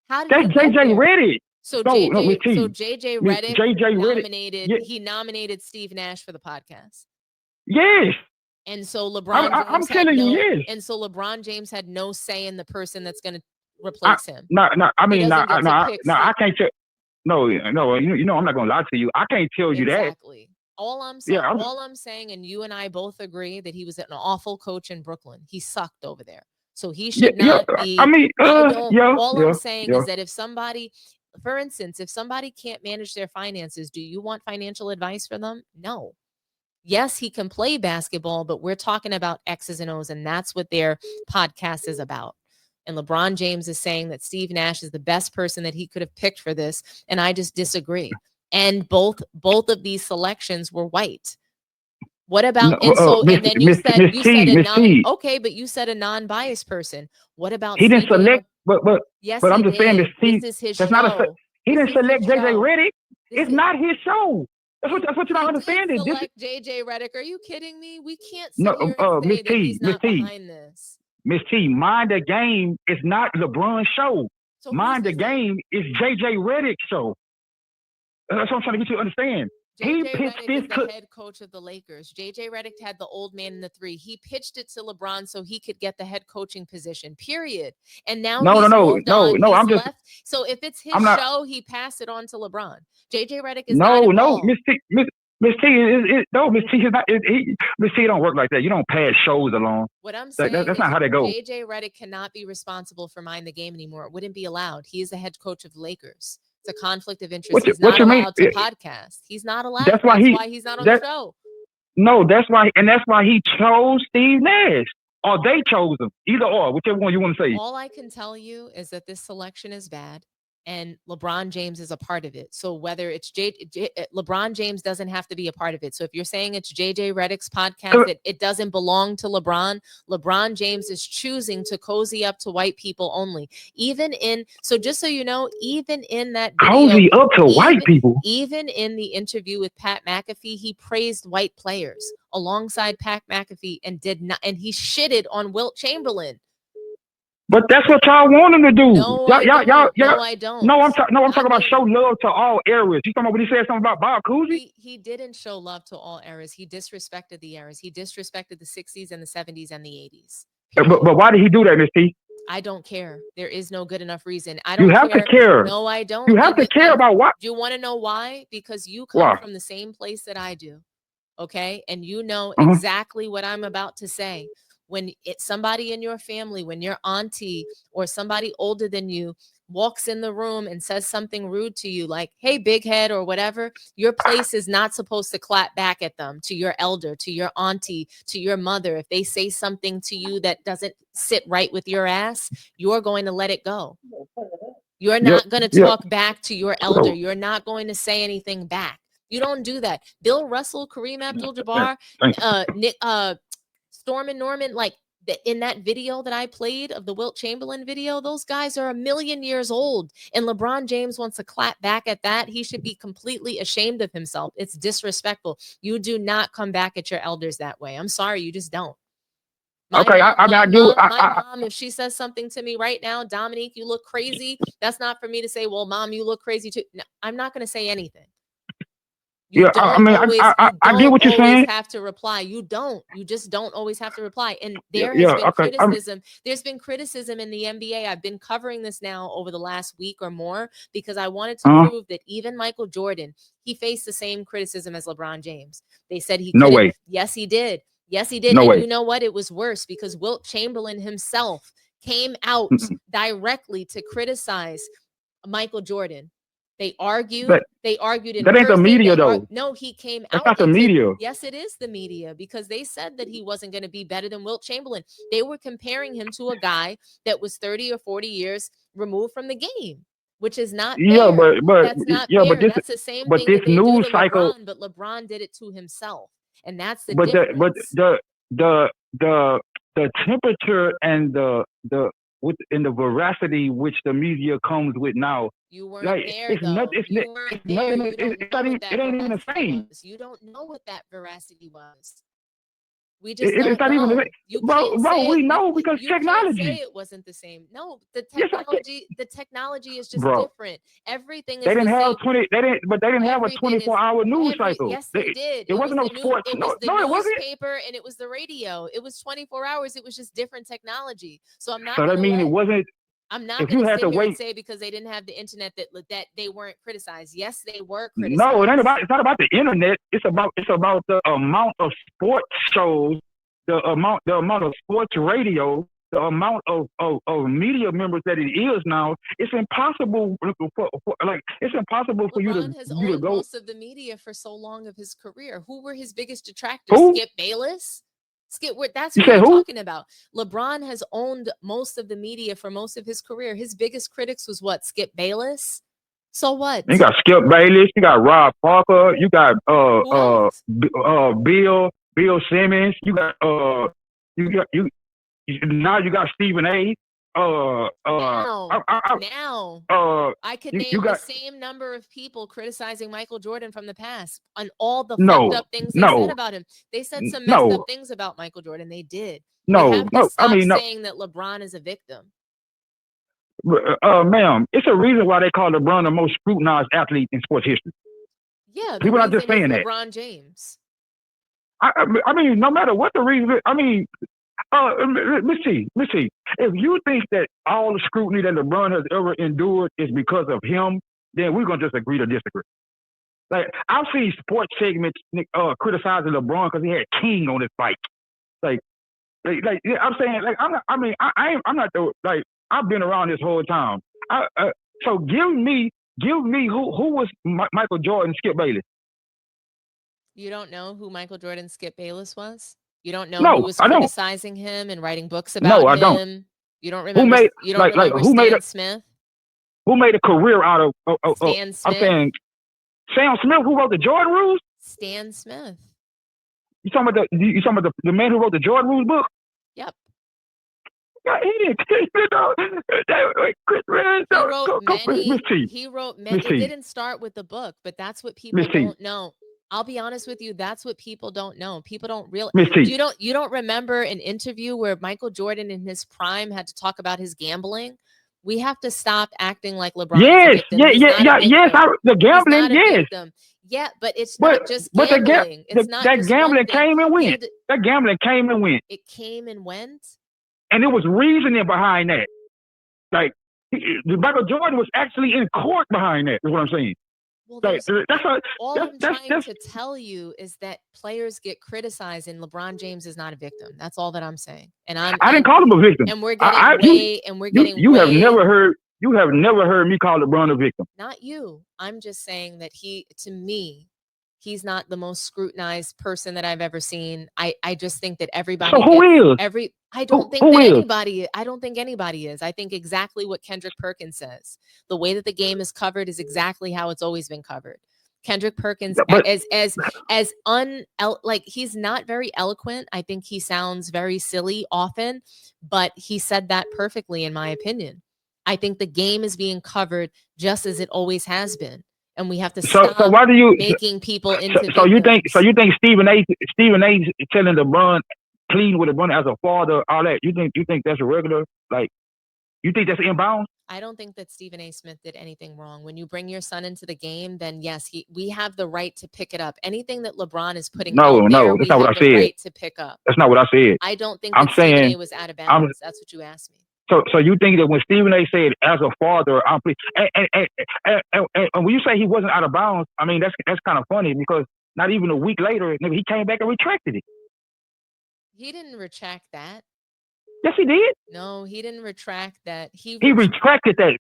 Speaker 1: how did
Speaker 8: that's JJ Redick?
Speaker 1: So JJ Redick he nominated Steve Nash for the podcast.
Speaker 8: Yes.
Speaker 1: And so LeBron James
Speaker 8: I'm telling you, yes.
Speaker 1: And so LeBron James had no say in the person that's going to replace him.
Speaker 8: I can't tell. No, you know, I'm not going to lie to you. I can't tell you that.
Speaker 1: Exactly. All I'm saying, and you and I both agree that he was an awful coach in Brooklyn. He sucked over there. So he should not be. I'm saying is that if somebody, for instance, if somebody can't manage their finances, do you want financial advice for them? No. Yes, he can play basketball, but we're talking about X's and O's, and that's what their podcast is about. And LeBron James is saying that Steve Nash is the best person that he could have picked for this, and I just disagree. And both of these selections were white. What about and then you said you said a non-biased person. What about
Speaker 8: he didn't select? But
Speaker 1: yes,
Speaker 8: but I'm just saying this.
Speaker 1: This is his show.
Speaker 8: He didn't select JJ Redick. It's not his show. That's what you're not understanding.
Speaker 1: Select JJ Redick. Are you kidding me? We can't sit here and say that he's not behind this.
Speaker 8: Miss T, Mind the Game is not LeBron's show. So Mind the Game is JJ Redick's show. That's what I'm trying to get you to understand.
Speaker 1: JJ Redick is the head coach of the Lakers. JJ Redick had the old man in the three. He pitched it to LeBron so he could get the head coaching position. Period. And now I'm just left. So if it's his show, he passed it on to LeBron. JJ Redick is not involved.
Speaker 8: Miss T, Miss T, Miss T is not. Miss T don't work like that. You don't pass shows along.
Speaker 1: What I'm saying
Speaker 8: that's not how they go.
Speaker 1: JJ Redick cannot be responsible for Mind the Game anymore. It wouldn't be allowed. He is the head coach of the Lakers. It's a conflict of interest. He's not allowed to podcast. He's not allowed. That's why he's not on the show.
Speaker 8: No, that's why he chose Steve Nash, or they chose him. Either or, whichever one you want to say.
Speaker 1: All I can tell you is that this selection is bad. and LeBron James is a part of it. So whether it's LeBron James doesn't have to be a part of it. So if you're saying it's JJ Redick's podcast, it doesn't belong to LeBron. LeBron James is choosing to cozy up to white people only. So just so you know, even in that video,
Speaker 8: cozy up to white people.
Speaker 1: Even in the interview with Pat McAfee, he praised white players alongside Pat McAfee and he shitted on Wilt Chamberlain.
Speaker 8: But that's what y'all want him to do.
Speaker 1: No, I don't.
Speaker 8: No, I'm talking about show love to all eras. You talking about when he said something about Bob Cousy?
Speaker 1: He didn't show love to all eras. He disrespected the eras. He disrespected the 60s and the 70s and the 80s.
Speaker 8: But why did he do that, Miss T?
Speaker 1: I don't care. There is no good enough reason. I don't.
Speaker 8: You have to care.
Speaker 1: No, I don't.
Speaker 8: You have to care about what?
Speaker 1: Do you want to know why? Because you come from the same place that I do. Okay, and you know exactly what I'm about to say. When it's somebody in your family, when your auntie or somebody older than you walks in the room and says something rude to you, like, hey, big head or whatever, your place is not supposed to clap back at them, to your elder, to your auntie, to your mother. If they say something to you that doesn't sit right with your ass, you're going to let it go. You're not going to talk back to your elder. You're not going to say anything back. You don't do that. Bill Russell, Kareem Abdul-Jabbar, Storm and Norman, like in that video that I played of the Wilt Chamberlain video, those guys are 1,000,000 years old. And LeBron James wants to clap back at that. He should be completely ashamed of himself. It's disrespectful. You do not come back at your elders that way. I'm sorry, you just don't. My mom, if she says something to me right now, Dominique, you look crazy. That's not for me to say, well, mom, you look crazy too. No, I'm not going to say anything. I
Speaker 8: get what you're saying.
Speaker 1: Have to reply. You just don't always have to reply. And there has been criticism. There's been criticism in the NBA. I've been covering this now over the last week or more because I wanted to prove that even Michael Jordan, he faced the same criticism as LeBron James. They said he couldn't. No way. Yes, he did. Yes, he did. No way. You know what? It was worse because Wilt Chamberlain himself came out directly to criticize Michael Jordan. They argued. They argued in
Speaker 8: that ain't the media, though.
Speaker 1: No, he came
Speaker 8: out.
Speaker 1: That's
Speaker 8: not the media.
Speaker 1: Yes, it is the media because they said that he wasn't going to be better than Wilt Chamberlain. They were comparing him to a guy that was 30 or 40 years removed from the game, which is not fair.
Speaker 8: Yeah, but
Speaker 1: that's not fair.
Speaker 8: But this,
Speaker 1: that's the same
Speaker 8: but
Speaker 1: thing
Speaker 8: this
Speaker 1: that they
Speaker 8: news
Speaker 1: do to
Speaker 8: cycle.
Speaker 1: LeBron, but LeBron did it to himself, and that's the difference.
Speaker 8: The temperature and the veracity which the media comes with now.
Speaker 1: You weren't there, though. You weren't there. It ain't even the same. You don't know what that veracity was. We just don't know.
Speaker 8: Bro, we know because technology.
Speaker 1: You can't say it wasn't the same. No, the technology is just different. Everything is
Speaker 8: They didn't have
Speaker 1: same.
Speaker 8: They didn't have a 24-hour news cycle.
Speaker 1: Yes, they did.
Speaker 8: It wasn't no sports.
Speaker 1: It was the newspaper and it was the radio. It was 24 hours. It was just different technology. So I'm not.
Speaker 8: So that means it wasn't.
Speaker 1: I'm not going to sit here and say because they didn't have the internet that they weren't criticized. Yes, they were criticized.
Speaker 8: No, it's not about the internet. It's about the amount of sports shows, the amount of sports radio, the amount of media members that it is now. It's impossible for you to
Speaker 1: owned
Speaker 8: go.
Speaker 1: Most of the media for so long of his career. Who were his biggest detractors?
Speaker 8: Who?
Speaker 1: Skip Bayless. That's what I'm talking about. LeBron has owned most of the media for most of his career. His biggest critics was what? Skip Bayless. So what?
Speaker 8: You got Skip Bayless. You got Rob Parker. You got Bill Simmons. You got now you got Stephen A.
Speaker 1: I could name the same number of people criticizing Michael Jordan from the past on all the fucked up things they said about him. They said some messed up things about Michael Jordan. They did. Stop saying that LeBron is a victim.
Speaker 8: Ma'am, it's a reason why they call LeBron the most scrutinized athlete in sports history.
Speaker 1: Yeah,
Speaker 8: people are just saying that.
Speaker 1: LeBron James.
Speaker 8: I mean, no matter what the reason. I mean. Let's see. If you think that all the scrutiny that LeBron has ever endured is because of him, then we're gonna just agree to disagree. Like I've seen sports segments criticizing LeBron because he had King on his bike. Like I'm saying, like I'm not I've been around this whole time. So give me who was Michael Jordan, Skip Bayless.
Speaker 1: You don't know who Michael Jordan, Skip Bayless was? You don't know who was criticizing him and writing books about him?
Speaker 8: I don't.
Speaker 1: You don't remember? You don't remember Stan Smith?
Speaker 8: who made a career out of
Speaker 1: Stan
Speaker 8: I'm
Speaker 1: Smith.
Speaker 8: saying Sam Smith, who wrote the Jordan Rules.
Speaker 1: Stan Smith.
Speaker 8: You talking about the man who wrote the Jordan Rules book?
Speaker 1: Yep.
Speaker 8: Yeah, he didn't.
Speaker 1: He wrote many. It didn't start with the book, but that's what people don't know. I'll be honest with you. That's what people don't know. People don't realize. You don't remember an interview where Michael Jordan in his prime had to talk about his gambling? We have to stop acting like LeBron is a victim.
Speaker 8: The gambling, yes.
Speaker 1: Yeah, but it's not just gambling. It's not
Speaker 8: that
Speaker 1: just
Speaker 8: gambling came and went. That gambling came and went.
Speaker 1: It came and went.
Speaker 8: And there was reasoning behind that. Like Michael Jordan was actually in court behind that. Is what I'm saying.
Speaker 1: Well,
Speaker 8: like,
Speaker 1: all I'm trying to tell you is that players get criticized, and LeBron James is not a victim. That's all that I'm saying. And I
Speaker 8: didn't call him a victim.
Speaker 1: And we're getting
Speaker 8: you have never heard me call LeBron a victim.
Speaker 1: Not you. I'm just saying that to me, he's not the most scrutinized person that I've ever seen. I just think that everybody.
Speaker 8: So who is?
Speaker 1: I don't think anybody is. I think exactly what Kendrick Perkins says. The way that the game is covered is exactly how it's always been covered. Kendrick Perkins, he's not very eloquent. I think he sounds very silly often, but he said that perfectly, in my opinion. I think the game is being covered just as it always has been. And we have to stop making people into
Speaker 8: so you think Stephen A telling LeBron, pleading with LeBron as a father, all that, you think that's a regular, like, you think that's inbound?
Speaker 1: I don't think that Stephen A. Smith did anything wrong. When you bring your son into the game, then yes, we have the right to pick it up. Anything that LeBron is putting out there,
Speaker 8: that's not what I said.
Speaker 1: Right to pick up.
Speaker 8: That's not what I said.
Speaker 1: I don't think that Stephen A. was out of bounds. That's what you asked me.
Speaker 8: So you think that when Stephen A. said, as a father, I'm pleased, and when you say he wasn't out of bounds, I mean, that's kind of funny, because not even a week later, he came back and retracted it.
Speaker 1: He didn't retract that.
Speaker 8: Yes, he did.
Speaker 1: No, he didn't retract that. He
Speaker 8: retracted that,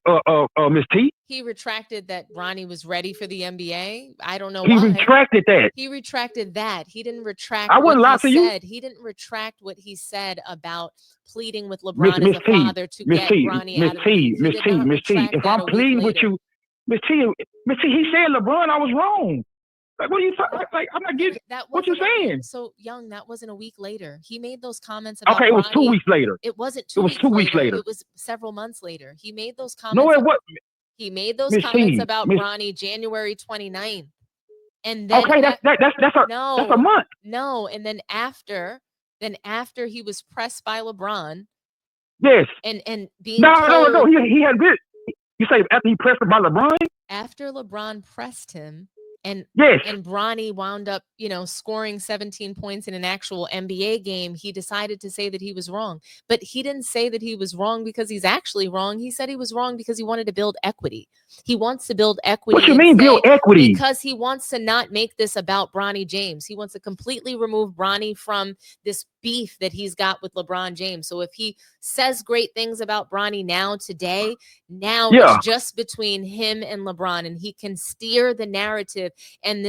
Speaker 8: Miss T.
Speaker 1: He retracted that Bronny was ready for the NBA. I don't know
Speaker 8: why.
Speaker 1: He
Speaker 8: retracted that.
Speaker 1: He retracted that. He didn't retract
Speaker 8: I wouldn't lie to you.
Speaker 1: He didn't retract what he said about pleading with LeBron as a father to get Bronny out of the league.
Speaker 8: Miss T, if I'm pleading with you, Miss T, he said, LeBron, I was wrong. Like, what are you talking? Like, I'm not getting what you're saying.
Speaker 1: So, Young, that wasn't a week later. He made those comments about
Speaker 8: it was 2 weeks later.
Speaker 1: It wasn't
Speaker 8: 2 weeks later.
Speaker 1: It was several months later. He made those comments.
Speaker 8: No, it wasn't.
Speaker 1: He made those comments about Bronny January 29th. And then
Speaker 8: that's a month.
Speaker 1: No, and then after he was pressed by LeBron.
Speaker 8: Yes.
Speaker 1: And being
Speaker 8: No. He had this. You say after he pressed by LeBron?
Speaker 1: After LeBron pressed him. And Bronny wound up, scoring 17 points in an actual NBA game. He decided to say that he was wrong, but he didn't say that he was wrong because he's actually wrong. He said he was wrong because he wanted to build equity. He wants to build equity.
Speaker 8: What you mean build equity?
Speaker 1: Because he wants to not make this about Bronny James. He wants to completely remove Bronny from this beef that he's got with LeBron James. So if he says great things about Bronny today, it's just between him and LeBron, and he can steer the narrative, and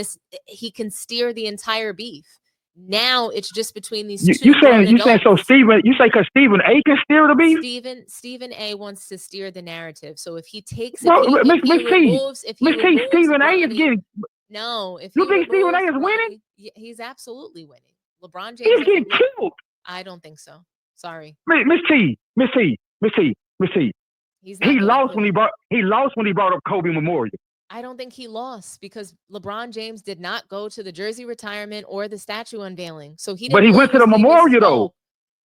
Speaker 1: he can steer the entire beef. Now it's just between these two. You saying
Speaker 8: so Stephen? You say because Stephen A. can steer the beef?
Speaker 1: Stephen A. wants to steer the narrative. So if he takes
Speaker 8: Stephen A. is getting.
Speaker 1: No, if
Speaker 8: you think Stephen A. is winning?
Speaker 1: He's absolutely winning. LeBron James
Speaker 8: is getting killed.
Speaker 1: I don't think so. Sorry,
Speaker 8: Miss T. He lost when he brought up Kobe Memorial.
Speaker 1: I don't think he lost because LeBron James did not go to the jersey retirement or the statue unvailing. So he didn't.
Speaker 8: But he went to the memorial though.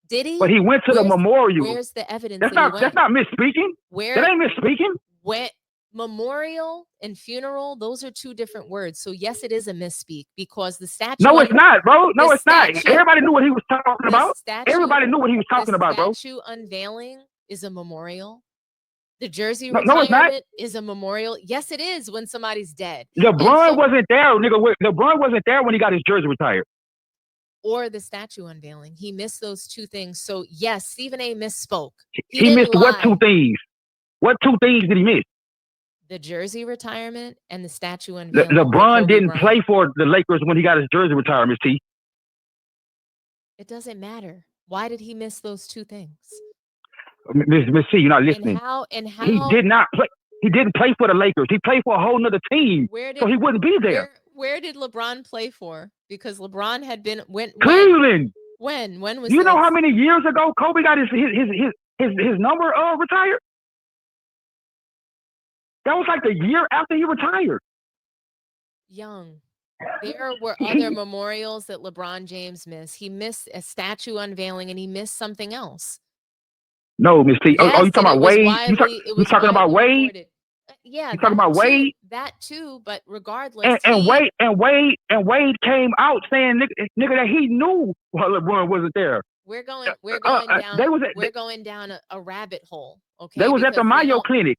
Speaker 1: Did he?
Speaker 8: But he went to the memorial.
Speaker 1: Where's the evidence?
Speaker 8: That's not misspeaking. That ain't misspeaking.
Speaker 1: When memorial and funeral, those are two different words. So yes, it is a misspeak because the statue.
Speaker 8: No, it's not, bro. No, it's not. Everybody knew what he was talking about. Everybody knew what he was talking about, bro.
Speaker 1: The statue unveiling is a memorial. The jersey retirement is a memorial. Yes, it is when somebody's dead.
Speaker 8: LeBron wasn't there, nigga. LeBron wasn't there when he got his jersey retired.
Speaker 1: Or the statue unveiling. He missed those two things. So yes, Stephen A. misspoke.
Speaker 8: He missed what two things? What two things did he miss?
Speaker 1: The jersey retirement and the statue unveiling.
Speaker 8: LeBron didn't play for the Lakers when he got his jersey retired, Miss T.
Speaker 1: It doesn't matter. Why did he miss those two things?
Speaker 8: Miss C, you're not listening.
Speaker 1: And how
Speaker 8: he did not play. He didn't play for the Lakers. He played for a whole nother team, so he wouldn't be there.
Speaker 1: Where did LeBron play for? Because LeBron had been
Speaker 8: Cleveland.
Speaker 1: When was
Speaker 8: you know
Speaker 1: this?
Speaker 8: how many years ago Kobe got his number retired? That was like the year after he retired.
Speaker 1: Young. There were other memorials that LeBron James missed. He missed a statue unveiling and he missed something else.
Speaker 8: No, Miss T.
Speaker 1: Yes,
Speaker 8: you talking about Wade? You talking about Wade?
Speaker 1: Reported. Yeah,
Speaker 8: you talking about Wade?
Speaker 1: That too, but regardless,
Speaker 8: and Wade came out saying nigga that he knew while LeBron wasn't there.
Speaker 1: We're going down a rabbit hole. Okay,
Speaker 8: they was at the Mayo Clinic.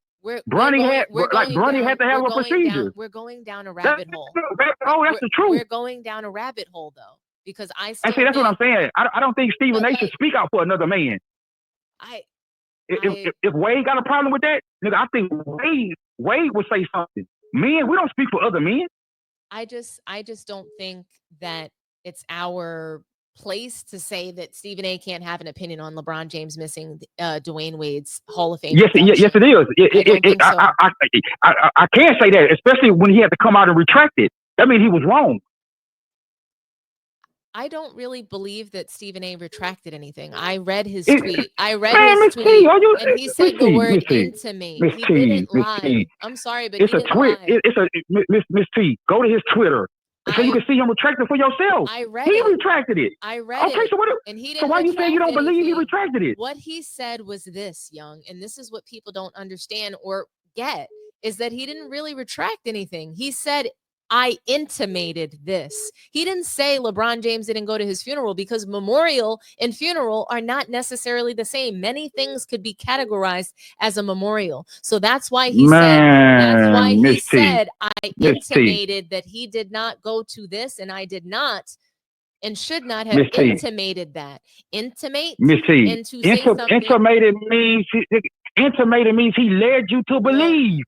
Speaker 8: Bronny had to have a procedure.
Speaker 1: We're going down a rabbit hole.
Speaker 8: That's the truth.
Speaker 1: We're going down a rabbit hole though, because I still
Speaker 8: see that's what I'm saying. I don't think Stephen A should speak out for another man. If Wade got a problem with that, nigga, I think Wade would say something. Men, we don't speak for other men.
Speaker 1: I just don't think that it's our place to say that Stephen A can't have an opinion on LeBron James missing Dwayne Wade's Hall of Fame.
Speaker 8: Yes, it is. I can't say that, especially when he had to come out and retract it. That means he was wrong.
Speaker 1: I don't really believe that Stephen A retracted anything. I read his tweet. And he said the word intimate. He didn't lie. I'm sorry, but
Speaker 8: it's a tweet. It's a Miss T. Go to his Twitter. So you can see him retracting for yourself.
Speaker 1: I read
Speaker 8: he
Speaker 1: it.
Speaker 8: retracted it.
Speaker 1: I read it.
Speaker 8: Okay, so why you say you don't believe he retracted it?
Speaker 1: What he said was this, Young, and this is what people don't understand or get, is that he didn't really retract anything. He said, I intimated this. He didn't say LeBron James didn't go to his funeral, because memorial and funeral are not necessarily the same. Many things could be categorized as a memorial. So that's why he said I intimated that he did not go to this, and I did not and should not have intimated that. Intimate and to say something.
Speaker 8: Intimated means he led you to believe.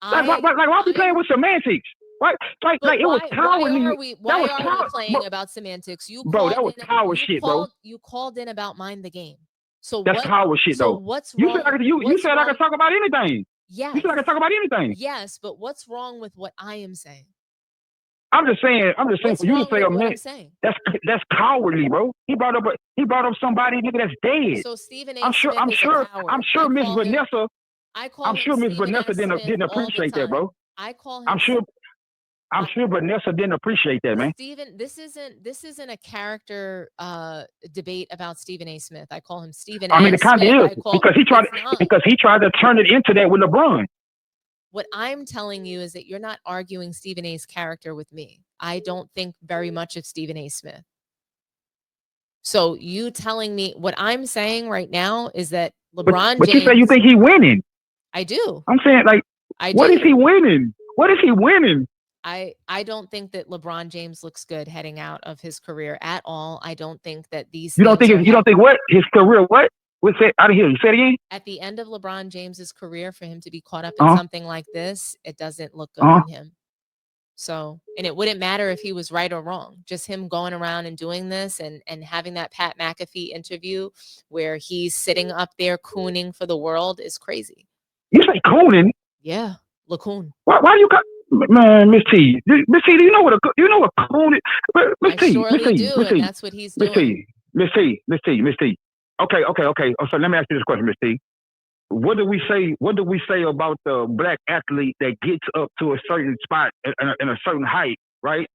Speaker 8: Why are we playing with semantics? Right? It was cowardly.
Speaker 1: Why are we playing about semantics?
Speaker 8: That was coward shit, bro.
Speaker 1: You called in about Mind the Game. So
Speaker 8: that's coward shit, though.
Speaker 1: What's
Speaker 8: you
Speaker 1: wrong?
Speaker 8: You said I could talk about anything.
Speaker 1: Yes.
Speaker 8: You said I could talk about anything.
Speaker 1: Yes, but what's wrong with what I am saying?
Speaker 8: I'm just saying for you to say a man, that's cowardly, bro. He brought up somebody, nigga, that's dead.
Speaker 1: So Stephen A.
Speaker 8: I'm sure Miss Vanessa. I'm sure Miss Vanessa didn't appreciate that, bro.
Speaker 1: I call him.
Speaker 8: I'm sure Vanessa didn't appreciate that, man.
Speaker 1: Stephen, this isn't a character debate about Stephen A. Smith. I call him Stephen A.
Speaker 8: I mean, it kind of is because he tried to turn it into that with LeBron.
Speaker 1: What I'm telling you is that you're not arguing Stephen A.'s character with me. I don't think very much of Stephen A. Smith. So you telling me what I'm saying right now is that LeBron James.
Speaker 8: But you say you think he's winning.
Speaker 1: I do.
Speaker 8: I'm saying, what is he winning? What is he winning?
Speaker 1: I don't think that LeBron James looks good heading out of his career at all. I don't think that these.
Speaker 8: You don't think what his career? What? What's that? I didn't hear you. Say it again.
Speaker 1: At the end of LeBron James's career, for him to be caught up in something like this, it doesn't look good on him. So, and it wouldn't matter if he was right or wrong. Just him going around and doing this and having that Pat McAfee interview where he's sitting up there cooning for the world is crazy.
Speaker 8: You say cooning?
Speaker 1: Yeah, LaCoon.
Speaker 8: Why do you got? Man, Miss T, do you know what coon is? Miss T,
Speaker 1: and that's what he's doing.
Speaker 8: Miss T. Okay. So let me ask you this question, Miss T. What do we say about the black athlete that gets up to a certain spot in a certain height, right?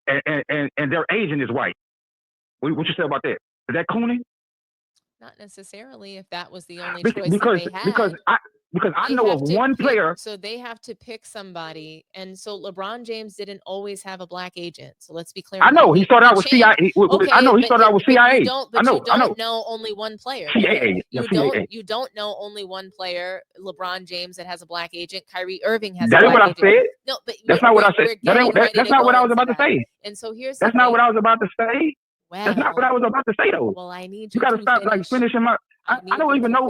Speaker 8: And their agent is white. What you say about that? Is that cooning?
Speaker 1: Not necessarily, if that was the only choice that they had.
Speaker 8: Because I know of one player.
Speaker 1: So they have to pick somebody. And so LeBron James didn't always have a black agent. So let's be clear.
Speaker 8: I know he started out with CIA. I know he started out with CIA.
Speaker 1: You don't know only one player.
Speaker 8: CIA.
Speaker 1: You don't know only one player, LeBron James, that has a black agent. Kyrie Irving has a black agent.
Speaker 8: That's what I said.
Speaker 1: No, but
Speaker 8: that's not what I said. That's not what I was about to say.
Speaker 1: And so here's
Speaker 8: that's not what I was about to say.
Speaker 1: Well,
Speaker 8: that's not what I was about to say though.
Speaker 1: Well, I need
Speaker 8: you got to stop finishing my. I don't even know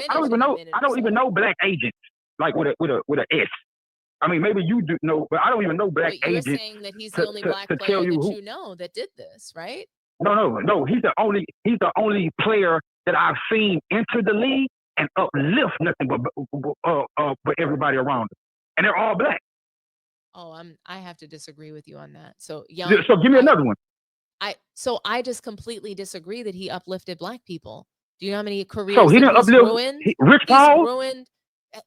Speaker 8: black agents with a S. I mean, maybe you do know, but I don't even know black agents.
Speaker 1: You're saying that he's the only black player that you know that did this, right?
Speaker 8: No. He's the only player that I've seen enter the league and uplift nothing but everybody around them. And they're all black.
Speaker 1: Oh, I have to disagree with you on that. So Young,
Speaker 8: So give me another one.
Speaker 1: I just completely disagree that he uplifted black people. Do you know how many careers
Speaker 8: So he
Speaker 1: that
Speaker 8: didn't
Speaker 1: he's
Speaker 8: uplift
Speaker 1: ruined?
Speaker 8: Rich
Speaker 1: He's
Speaker 8: Paul.
Speaker 1: ruined.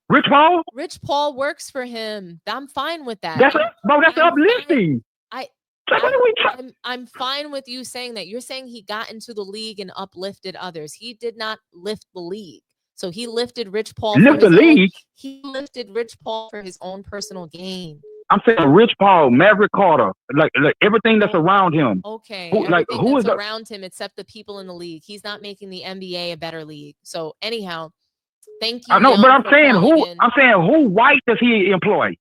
Speaker 8: Rich Paul.
Speaker 1: Rich Paul works for him. I'm fine with that.
Speaker 8: That's
Speaker 1: I'm
Speaker 8: uplifting.
Speaker 1: I
Speaker 8: Like, what are we trying?
Speaker 1: I'm fine with you saying that. You're saying he got into the league and uplifted others. He did not lift the league. So he lifted Rich Paul
Speaker 8: Lift
Speaker 1: for
Speaker 8: the
Speaker 1: his own,
Speaker 8: league.
Speaker 1: he lifted Rich Paul for his own personal gain.
Speaker 8: I'm saying Rich Paul, Maverick Carter, like everything that's around him.
Speaker 1: Okay,
Speaker 8: Who
Speaker 1: everything
Speaker 8: is
Speaker 1: that's around him except the people in the league. He's not making the NBA a better league. So anyhow, thank you.
Speaker 8: I know,
Speaker 1: Young,
Speaker 8: but I'm
Speaker 1: for
Speaker 8: saying
Speaker 1: calling in.
Speaker 8: I'm saying who white does he employ?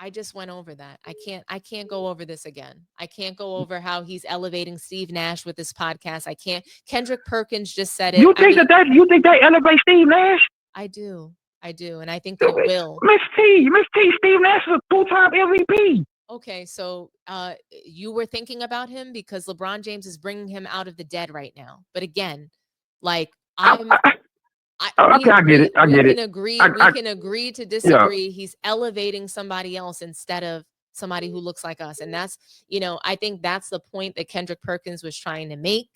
Speaker 1: I just went over that. I can't go over this again. I can't go over how he's elevating Steve Nash with this podcast. I can't. Kendrick Perkins just said it.
Speaker 8: You think you think they elevate Steve Nash?
Speaker 1: I do. And I think they will.
Speaker 8: Miss T, Steve Nash is a 2-time MVP.
Speaker 1: Okay, so you were thinking about him because LeBron James is bringing him out of the dead right now. But again, like I get it. We can agree to disagree. Yeah. He's elevating somebody else instead of somebody who looks like us. And that's, I think that's the point that Kendrick Perkins was trying to make.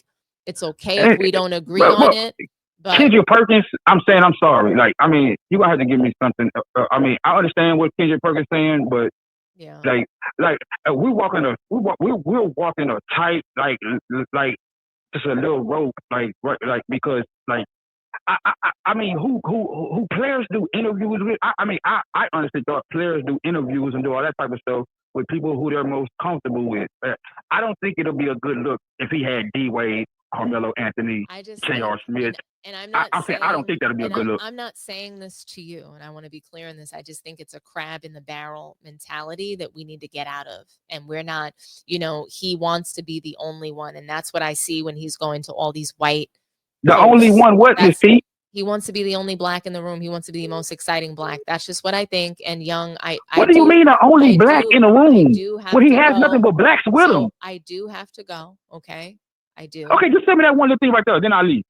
Speaker 1: It's okay if we don't agree on it. But
Speaker 8: Kendrick Perkins, I'm saying I'm sorry. Like, I mean, you gonna have to give me something. I mean, I understand what Kendrick Perkins saying, but
Speaker 1: yeah,
Speaker 8: like we're walking a tight, like just a little rope, like because like I mean, who players do interviews with? I mean, I honestly thought players do interviews and do all that type of stuff with people who they're most comfortable with. I don't think it'll be a good look if he had D Wade, Carmelo Anthony, J.R. Smith.
Speaker 1: And I'm not saying,
Speaker 8: I don't think that'll be a good look.
Speaker 1: I'm not saying this to you, and I want to be clear on this. I just think it's a crab in the barrel mentality that we need to get out of. And we're not, he wants to be the only one. And that's what I see when he's going to all these white.
Speaker 8: The only one, what, Miss T?
Speaker 1: He wants to be the only black in the room. He wants to be the most exciting black. That's just what I think. And Young,
Speaker 8: what do you mean the only black in the room? Well, he has nothing but blacks with him.
Speaker 1: I do have to go. Okay. I do.
Speaker 8: Okay, just tell me that one little thing right there, then I'll leave.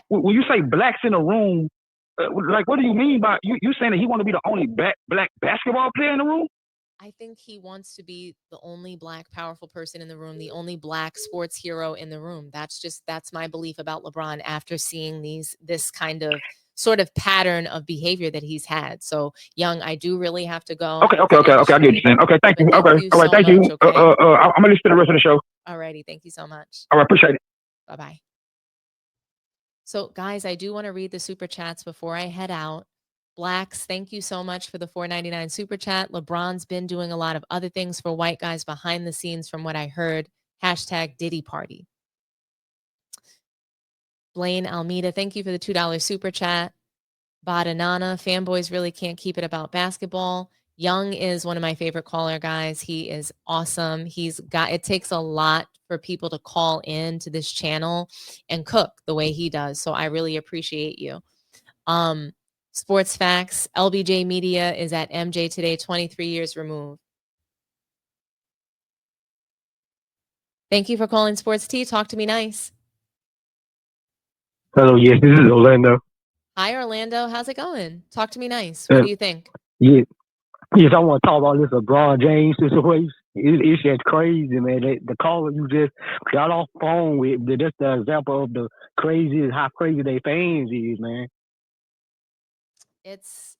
Speaker 8: When you say blacks in the room, like what do you mean by you saying that he want to be the only black basketball player in the room?
Speaker 1: I think he wants to be the only black powerful person in the room, the only black sports hero in the room. That's my belief about LeBron after seeing this kind of sort of pattern of behavior that he's had. So Young, I do really have to go.
Speaker 8: Okay. I get you saying. Okay, thank you. Okay, all right, thank you. I'm gonna listen to the rest of the show.
Speaker 1: All righty, thank you so much.
Speaker 8: All right, appreciate it.
Speaker 1: Bye-bye. So guys, I do want to read the super chats before I head out. Blacks, thank you so much for the $4.99 super chat. LeBron's been doing a lot of other things for white guys behind the scenes from what I heard. # Diddy Party. Blaine Almeida, thank you for the $2 super chat. Badanana, fanboys really can't keep it about basketball. Young is one of my favorite caller guys. He is awesome. It takes a lot for people to call in to this channel and cook the way he does. So I really appreciate you. Sports Facts, LBJ Media is at MJ Today, 23 years removed. Thank you for calling Sports Tea. Talk to me nice.
Speaker 9: Hello, yes, this is Orlando.
Speaker 1: Hi, Orlando. How's it going? Talk to me nice. What do you think?
Speaker 9: Yes, I want to talk about this LeBron James situation. It's just crazy, man. The caller you just got off phone with, just the example of the crazy, how crazy their fans is, man.
Speaker 1: It's,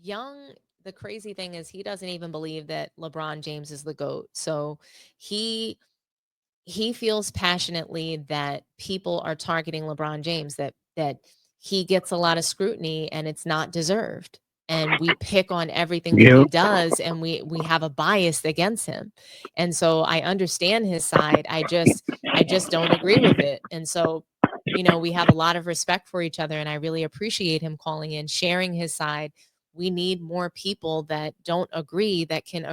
Speaker 1: Young, the crazy thing is he doesn't even believe that LeBron James is the GOAT. So he feels passionately that people are targeting LeBron James, that he gets a lot of scrutiny and it's not deserved. And we pick on everything that he does, and we have a bias against him. And so I understand his side. I just don't agree with it. And so, we have a lot of respect for each other, and I really appreciate him calling in, sharing his side. We need more people that don't agree, that can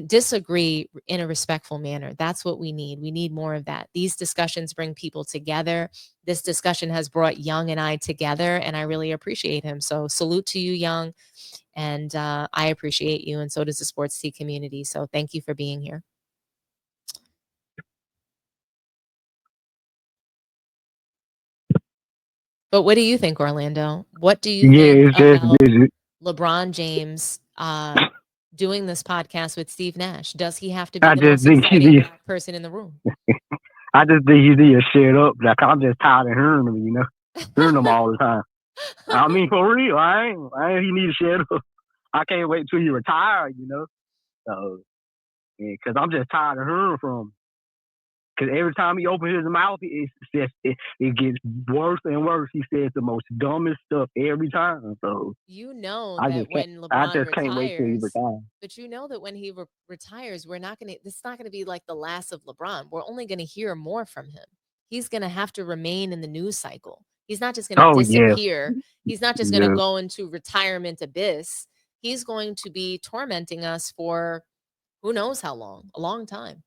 Speaker 1: disagree in a respectful manner. That's what we need. We need more of that. These discussions bring people together. This discussion has brought Young and I together, and I really appreciate him. So salute to you, Young. And I appreciate you, and so does the Sports Tea community. So thank you for being here. But what do you think, Orlando? What do you
Speaker 9: Yeah,
Speaker 1: think
Speaker 9: it's just
Speaker 1: about
Speaker 9: it's,
Speaker 1: LeBron James doing this podcast with Steve Nash? Does he have to be
Speaker 9: I
Speaker 1: the
Speaker 9: just
Speaker 1: most
Speaker 9: think he
Speaker 1: exciting
Speaker 9: needs.
Speaker 1: black person in the room?
Speaker 9: I just think he need to shut up. Like I'm just tired of hearing him. Hearing him all the time. I mean, for real, he need to shut up. I can't wait till he retire. So because I'm just tired of hearing from him. Because every time he opens his mouth, it gets worse and worse. He says the most dumbest stuff every time. So
Speaker 1: You know
Speaker 9: I
Speaker 1: that
Speaker 9: just can't.
Speaker 1: when
Speaker 9: I
Speaker 1: LeBron
Speaker 9: just can't wait till he
Speaker 1: retires,
Speaker 9: retires.
Speaker 1: but you know that when he retires, this is not going to be like the last of LeBron. We're only going to hear more from him. He's going to have to remain in the news cycle. He's not just going to
Speaker 9: Oh yeah,
Speaker 1: disappear. He's not just going to
Speaker 9: yeah.
Speaker 1: go into retirement abyss. He's going to be tormenting us for who knows how long, a long time.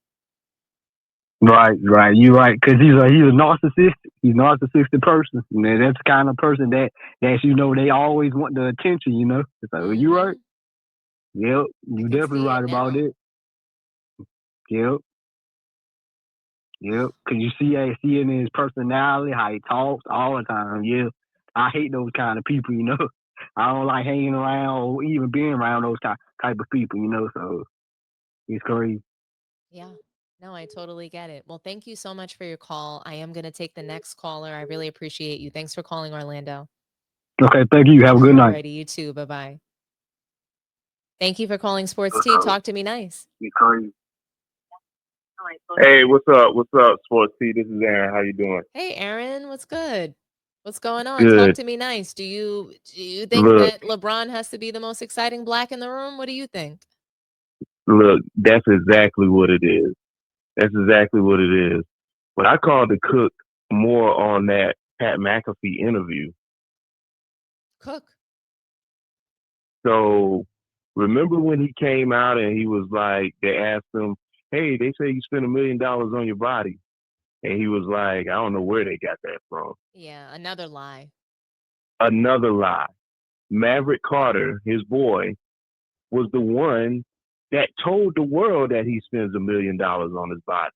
Speaker 9: Right. You're right. Because he's a narcissistic. He's a narcissistic person. And that's the kind of person that they always want the attention. So you right. Yep.
Speaker 1: I
Speaker 9: You
Speaker 1: can
Speaker 9: definitely
Speaker 1: see
Speaker 9: right
Speaker 1: it
Speaker 9: about
Speaker 1: now.
Speaker 9: it. Yep. Because you see it in his personality, how he talks all the time. Yeah. I hate those kind of people. I don't like hanging around or even being around those type of people. So it's crazy.
Speaker 1: Yeah. No, I totally get it. Well, thank you so much for your call. I am going to take the next caller. I really appreciate you. Thanks for calling, Orlando.
Speaker 9: Okay. Thank you. Have a good night.
Speaker 1: Alrighty, you too. Bye-bye. Thank you for calling Sports Tea. Talk to me nice.
Speaker 9: It's crazy.
Speaker 10: Hey, what's up? What's up, Sports T? This is Aaron. How you doing?
Speaker 1: Hey, Aaron, what's good? What's going on? Talk
Speaker 10: Good.
Speaker 1: to me nice. Do you think
Speaker 10: Look,
Speaker 1: that LeBron has to be the most exciting black in the room? What do you think?
Speaker 10: that's exactly what it is. That's exactly what it is. But I called the cook more on that Pat McAfee interview.
Speaker 1: Cook.
Speaker 10: So remember when he came out and he was like, they asked him, hey, they say you spent $1 million on your body. And he was like, I don't know where they got that from.
Speaker 1: Yeah, another lie.
Speaker 10: Another lie. Maverick Carter, his boy, was the one that told the world that he spends $1 million on his body.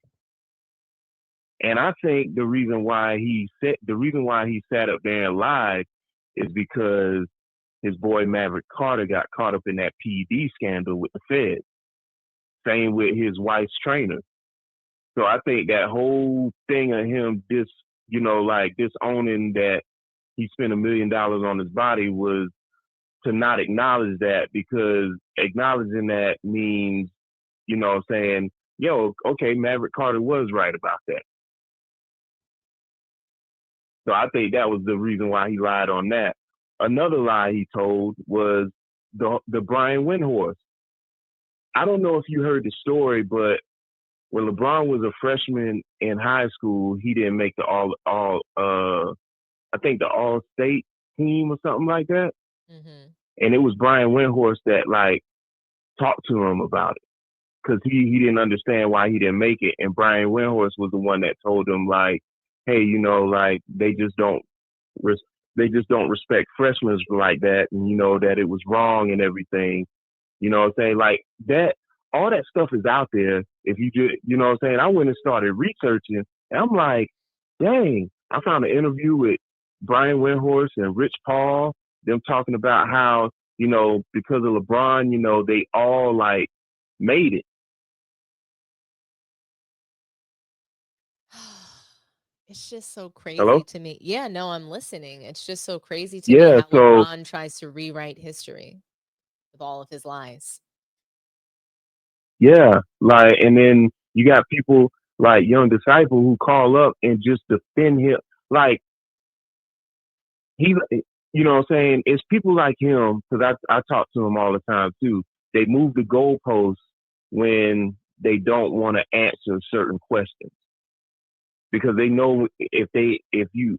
Speaker 10: And I think the reason why he sat up there and lied is because his boy Maverick Carter got caught up in that PED scandal with the Fed. Same with his wife's trainer. So I think that whole thing of him disowning that he spent $1 million on his body was to not acknowledge that, because acknowledging that means, saying, yo, okay, Maverick Carter was right about that. So I think that was the reason why he lied on that. Another lie he told was the Brian Windhorst. I don't know if you heard the story, but when LeBron was a freshman in high school, he didn't make the the all-state team or something like that.
Speaker 1: Mm-hmm.
Speaker 10: And it was Brian Windhorst that talked to him about it, because he didn't understand why he didn't make it. And Brian Windhorst was the one that told him hey, they just don't respect freshmen like that, and that it was wrong and everything. You know what I'm saying? Like that, all that stuff is out there. If you just, what I'm saying, I went and started researching, and I'm like, dang, I found an interview with Brian Windhorst and Rich Paul, them talking about how, because of LeBron, they all made it.
Speaker 1: It's just so crazy
Speaker 10: Hello?
Speaker 1: to me. Yeah, no, I'm listening. It's just so crazy to me
Speaker 10: Yeah,
Speaker 1: how
Speaker 10: so
Speaker 1: LeBron tries to rewrite history with all of his lies.
Speaker 10: yeah, and then you got people like Young Disciple who call up and just defend him. Like, he, what I'm saying? It's people like him, because I talk to him all the time too. They move the goalposts when they don't want to answer certain questions, because they know if you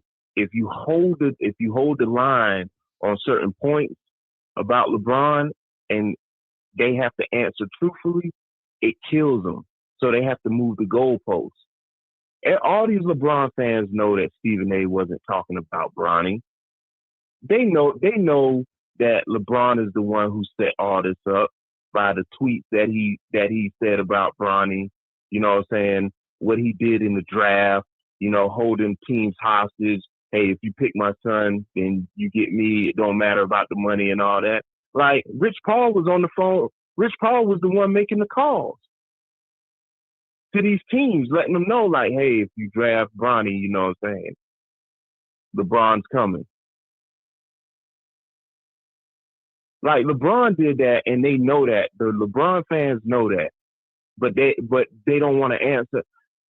Speaker 10: hold the line on certain points about LeBron and they have to answer truthfully, it kills them. So they have to move the goalposts. And all these LeBron fans know that Stephen A. wasn't talking about Bronny. They know that LeBron is the one who set all this up by the tweets that he said about Bronny. You know what I'm saying? What he did in the draft, holding teams hostage, hey, if you pick my son, then you get me. It don't matter about the money and all that. Like Rich Paul was on the phone. Rich Paul was the one making the calls to these teams, letting them know, like, hey, if you draft Bronny, you know what I'm saying? LeBron's coming. Like LeBron did that, and they know that. The LeBron fans know that, but they don't want to answer.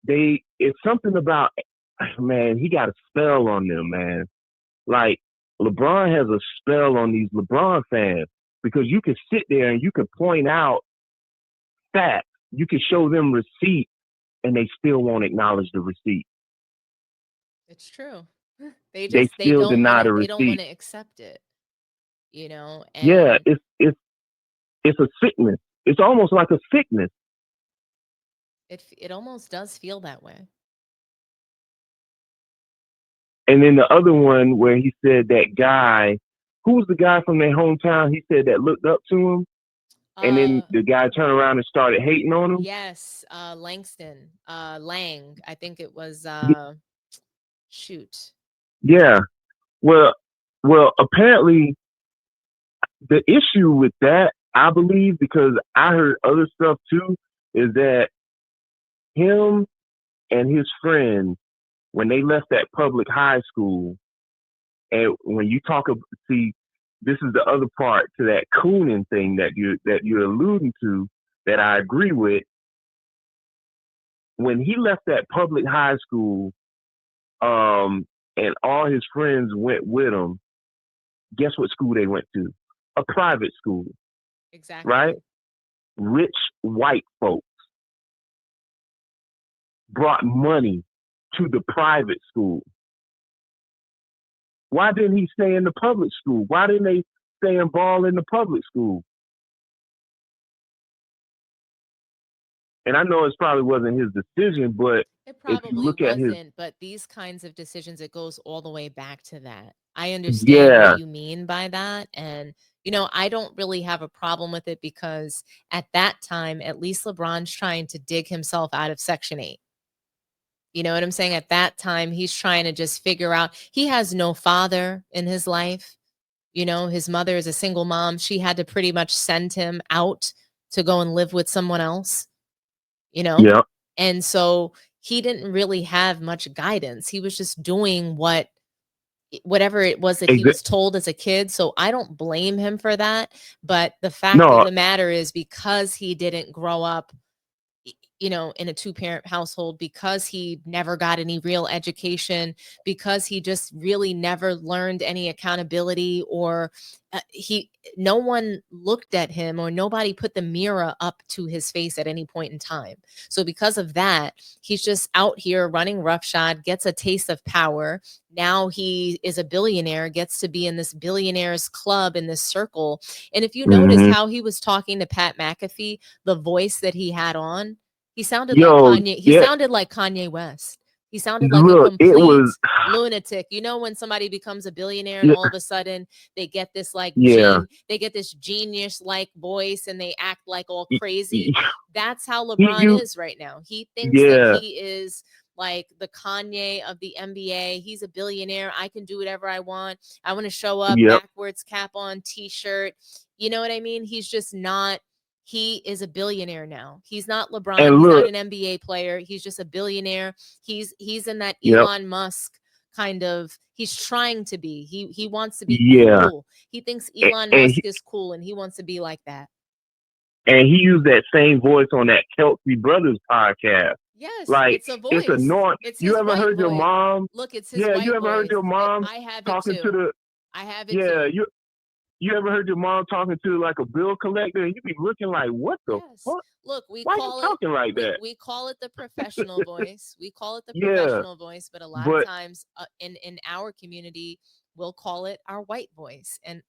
Speaker 10: It's something about, man, he got a spell on them, man. Like LeBron has a spell on these LeBron fans because you can sit there and you can point out facts. You can show them receipts, and they still won't acknowledge the receipt.
Speaker 1: It's true. They
Speaker 10: They still
Speaker 1: don't
Speaker 10: deny
Speaker 1: want
Speaker 10: the
Speaker 1: to, they don't want
Speaker 10: receipt.
Speaker 1: to accept it, you know?
Speaker 10: Yeah,
Speaker 1: And
Speaker 10: it's a sickness. It's almost like a sickness.
Speaker 1: it almost does feel that way.
Speaker 10: And then the other one where he said that guy, who was the guy from their hometown? He said that looked up to him, and then the guy turned around and started hating on him.
Speaker 1: Yes, Langston, Lang, I think it was, shoot.
Speaker 10: Yeah. Well, apparently the issue with that, I believe, because I heard other stuff too, is that him and his friends, when they left that public high school, and when you talk about, see, this is the other part to that cooning thing that you're alluding to, that I agree with. When he left that public high school, and all his friends went with him, guess what school they went to? A private school.
Speaker 1: Exactly.
Speaker 10: Right? Rich white folks brought money to the private school. Why didn't he stay in the public school? Why didn't they stay and ball in the public school? And I know it probably wasn't his decision, but
Speaker 1: It
Speaker 10: if you
Speaker 1: probably
Speaker 10: look at his,
Speaker 1: wasn't, but these kinds of decisions, it goes all the way back to that. I understand
Speaker 10: yeah,
Speaker 1: what you mean by that. And, you know, I don't really have a problem with it because at that time, at least LeBron's trying to dig himself out of Section 8. You know what I'm saying? At that time, he's trying to just figure out, he has no father in his life. You know, his mother is a single mom. She had to pretty much send him out to go and live with someone else, you know?
Speaker 10: yeah,
Speaker 1: And so he didn't really have much guidance. He was just doing whatever it was that he was told as a kid. So I don't blame him for that. But the fact of
Speaker 10: no,
Speaker 1: the matter is, because he didn't grow up, you know, in a two-parent household, because he never got any real education, because he just really never learned any accountability, or no one looked at him, or nobody put the mirror up to his face at any point in time. So because of that, he's just out here running roughshod, gets a taste of power. Now he is a billionaire, gets to be in this billionaires club, in this circle. And if you notice how he was talking to Pat McAfee, the voice that he had on, he sounded like Kanye. He sounded like Kanye West. He sounded like a complete lunatic. You know, when somebody becomes a billionaire and all of a sudden they get this like they get this genius-like voice and they act like all crazy. That's how LeBron is right now. He thinks that he is like the Kanye of the NBA. He's a billionaire. I can do whatever I want. I want to show up, backwards cap on, t-shirt. You know what I mean? He's just not. He is a billionaire now. He's not LeBron. He's not an NBA player. He's just a billionaire. He's in that Elon Musk kind of. He's trying to be. He wants to be cool. He thinks Elon Musk is cool, and he wants to be like that.
Speaker 10: And he used that same voice on that Kelsey Brothers podcast.
Speaker 1: Yes,
Speaker 10: like
Speaker 1: it's a voice.
Speaker 10: It's annoying.
Speaker 1: It's
Speaker 10: you ever heard your mom?
Speaker 1: Look, it's his white
Speaker 10: you ever heard your mom
Speaker 1: I have
Speaker 10: talking
Speaker 1: it too.
Speaker 10: to the?
Speaker 1: I have it too.
Speaker 10: You ever heard your mom talking to like a bill collector, and you be looking like, what the fuck?
Speaker 1: Look,
Speaker 10: Why you talking like that?
Speaker 1: We call it the professional voice. We call it the professional voice, but a lot of times in our community, we'll call it our white voice. And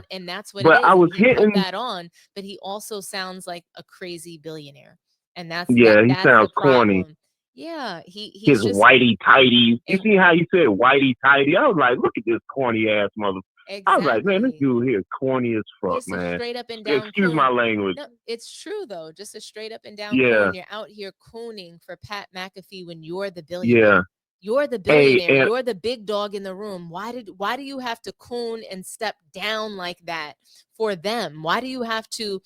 Speaker 1: and that's what it is.
Speaker 10: I was
Speaker 1: hitting put that on, but he also sounds like a crazy billionaire. And that's
Speaker 10: he sounds corny.
Speaker 1: Yeah, he's
Speaker 10: his
Speaker 1: just
Speaker 10: whitey tighty. You see how you said whitey tighty? I was like, look at this corny ass mother.
Speaker 1: Exactly.
Speaker 10: I was like, man, this dude here is corny as fuck,
Speaker 1: Just
Speaker 10: man.
Speaker 1: Straight up and down.
Speaker 10: Excuse my language.
Speaker 1: No, it's true though. Just a straight up and down. Coon. You're out here cooning for Pat McAfee when you're the billionaire. You're the billionaire.
Speaker 10: and-
Speaker 1: You're the big dog in the room. Why do you have to coon and step down like that for them? Why do you have to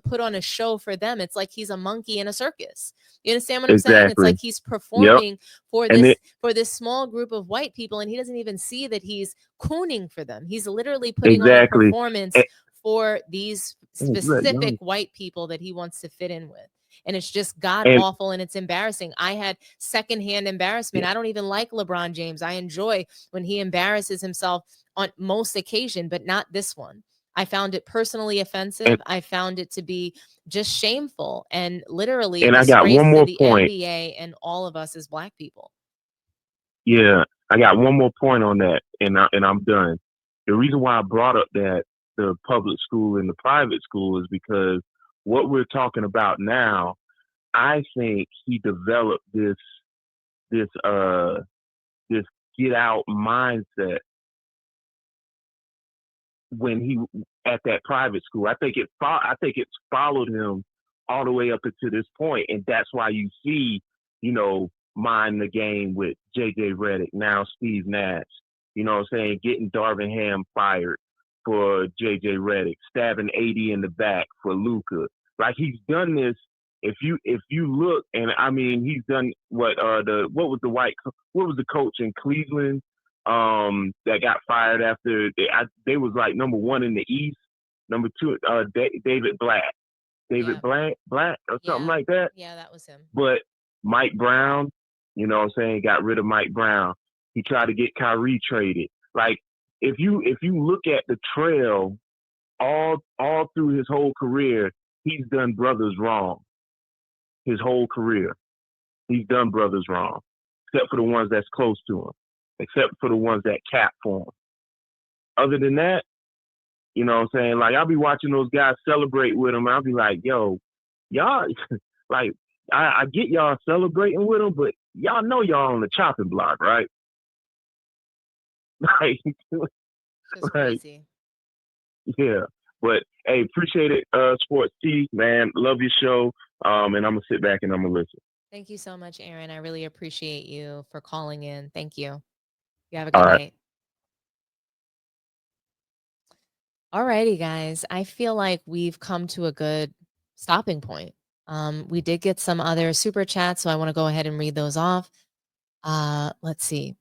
Speaker 1: put on a show for them? It's like he's a monkey in a circus. You understand what I'm saying? It's
Speaker 10: Exactly.
Speaker 1: like he's performing for
Speaker 10: And
Speaker 1: this small group of white people, and he doesn't even see that he's cooning for them. He's literally putting on a
Speaker 10: Exactly.
Speaker 1: performance
Speaker 10: And-
Speaker 1: for these
Speaker 10: Oh, good,
Speaker 1: specific
Speaker 10: young.
Speaker 1: white people that he wants to fit in with. And it's just god awful, and it's embarrassing. I had secondhand embarrassment. I don't even like LeBron James. I enjoy when he embarrasses himself on most occasion, but not this one. I found it personally offensive. I found it to be just shameful and literally
Speaker 10: And I got
Speaker 1: disgrace
Speaker 10: one
Speaker 1: to
Speaker 10: more
Speaker 1: the
Speaker 10: point.
Speaker 1: NBA and all of us as Black people.
Speaker 10: Yeah, I got one more point on that, and I'm done. The reason why I brought up that the public school and the private school is because what we're talking about now, I think he developed this get out mindset when he at that private school. I think it's followed him all the way up until this point, and that's why you see, mind the game with JJ Redick, now Steve Nash. You know what I'm saying? Getting Darvin Ham fired for JJ Redick, stabbing 80 in the back for Luka. Like, he's done this. If you look, and I mean, he's done what was the coach in Cleveland that got fired after they was like number 1 in the East, number 2 David Black or something like that.
Speaker 1: Yeah, that was him.
Speaker 10: But Mike Brown, you know what I'm saying, got rid of Mike Brown. He tried to get Kyrie traded. Like, if you look at the trail all through his whole career, he's done brothers wrong. His whole career, he's done brothers wrong, except for the ones that's close to him, except for the ones that cap for him. Other than that, you know what I'm saying? Like, I'll be watching those guys celebrate with him, and I'll be like, yo, y'all, like, I get y'all celebrating with him, but y'all know y'all on the chopping block, right? Like,
Speaker 1: It's crazy.
Speaker 10: Yeah. But hey, appreciate it, Sports T, man. Love your show. And I'm gonna sit back and I'm gonna listen.
Speaker 1: Thank you so much, Aaron. I really appreciate you for calling in. Thank you. You have a good
Speaker 10: All right.
Speaker 1: night. All righty, guys. I feel like we've come to a good stopping point. We did get some other super chats, so I want to go ahead and read those off. Let's see.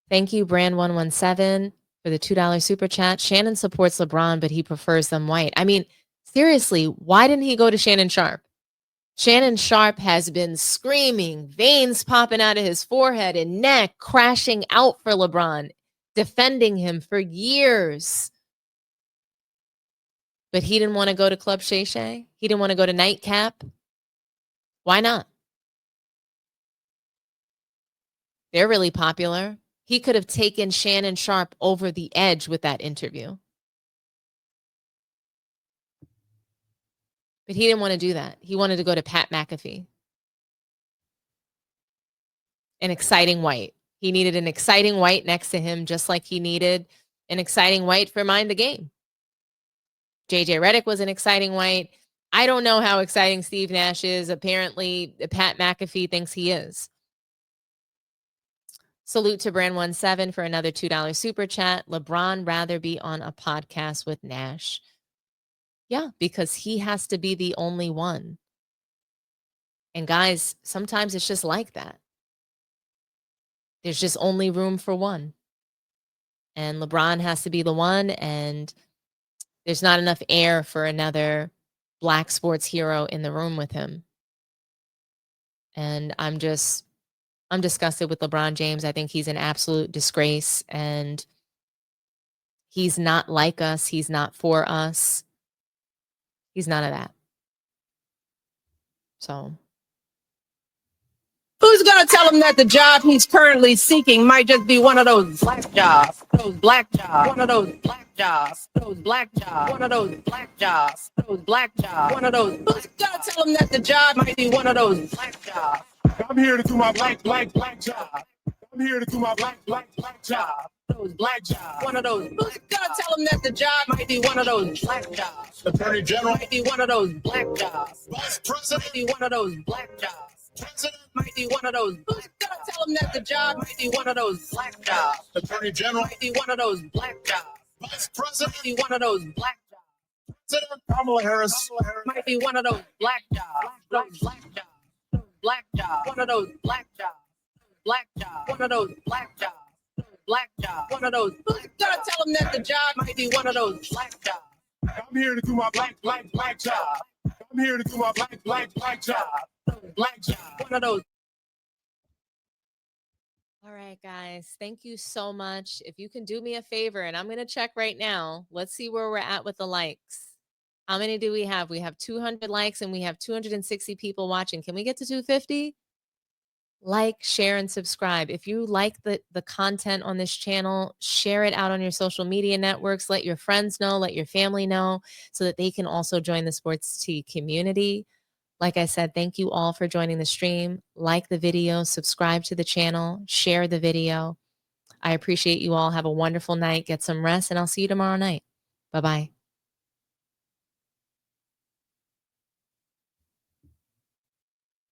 Speaker 1: Thank you, Brand117, for the $2 super chat. Shannon supports LeBron, but he prefers them white. I mean, seriously, why didn't he go to Shannon Sharp? Shannon Sharp has been screaming, veins popping out of his forehead and neck, crashing out for LeBron, defending him for years. But he didn't want to go to Club Shay Shay. He didn't want to go to Nightcap. Why not? They're really popular. He could have taken Shannon Sharp over the edge with that interview. But he didn't want to do that. He wanted to go to Pat McAfee. An exciting white. He needed an exciting white next to him, just like he needed an exciting white for Mind the Game. JJ Redick was an exciting white. I don't know how exciting Steve Nash is. Apparently, Pat McAfee thinks he is. Salute to Brand17 for another $2 super chat. LeBron rather be on a podcast with Nash. Yeah, because he has to be the only one. And guys, sometimes it's just like that. There's just only room for one. And LeBron has to be the one, and there's not enough air for another Black sports hero in the room with him. And I'm disgusted with LeBron James. I think he's an absolute disgrace, and he's not like us. He's not for us. He's none of that. So,
Speaker 7: Who's going to tell him that the job he's currently seeking might just be one of those black jobs, those black jobs, one of those black jobs, those black jobs, one of those black jobs, those black jobs, one of those. Who's going to tell him that the job might be one of those black jobs?
Speaker 6: I'm here to do my black job. I'm here to do my black job.
Speaker 7: Those black jobs, one of those. Who's going to tell him that the job might be one of those black jobs?
Speaker 6: Attorney General,
Speaker 7: Might be one of those black jobs.
Speaker 6: Vice President,
Speaker 7: Might be one of those black jobs.
Speaker 6: President,
Speaker 7: Might be one of those. Who's gonna tell him that the job might be one of those black jobs?
Speaker 6: Attorney General,
Speaker 7: Might be one of those black jobs.
Speaker 6: Vice President,
Speaker 7: Might be one of those black jobs.
Speaker 6: President Kamala Harris,
Speaker 7: Might be one of those black jobs. Those black jobs. Black jobs. One of those black jobs. Black jobs. One of those black jobs. Black jobs. One of those. Who's gonna tell him that the job might be one of those black jobs?
Speaker 6: I'm here to do my black job. I'm here to do my black job.
Speaker 7: Black job. One of those.
Speaker 1: All right, guys. Thank you so much. If you can do me a favor, and I'm going to check right now. Let's see where we're at with the likes. How many do we have? We have 200 likes and we have 260 people watching. Can we get to 250? Like, share, and subscribe. If you like the content on this channel, share it out on your social media networks. Let your friends know, let your family know, so that they can also join the Sports Tea community. Like I said, thank you all for joining the stream. Like the video, subscribe to the channel, share the video. I appreciate you all. Have a wonderful night. Get some rest, and I'll see you tomorrow night. Bye-bye.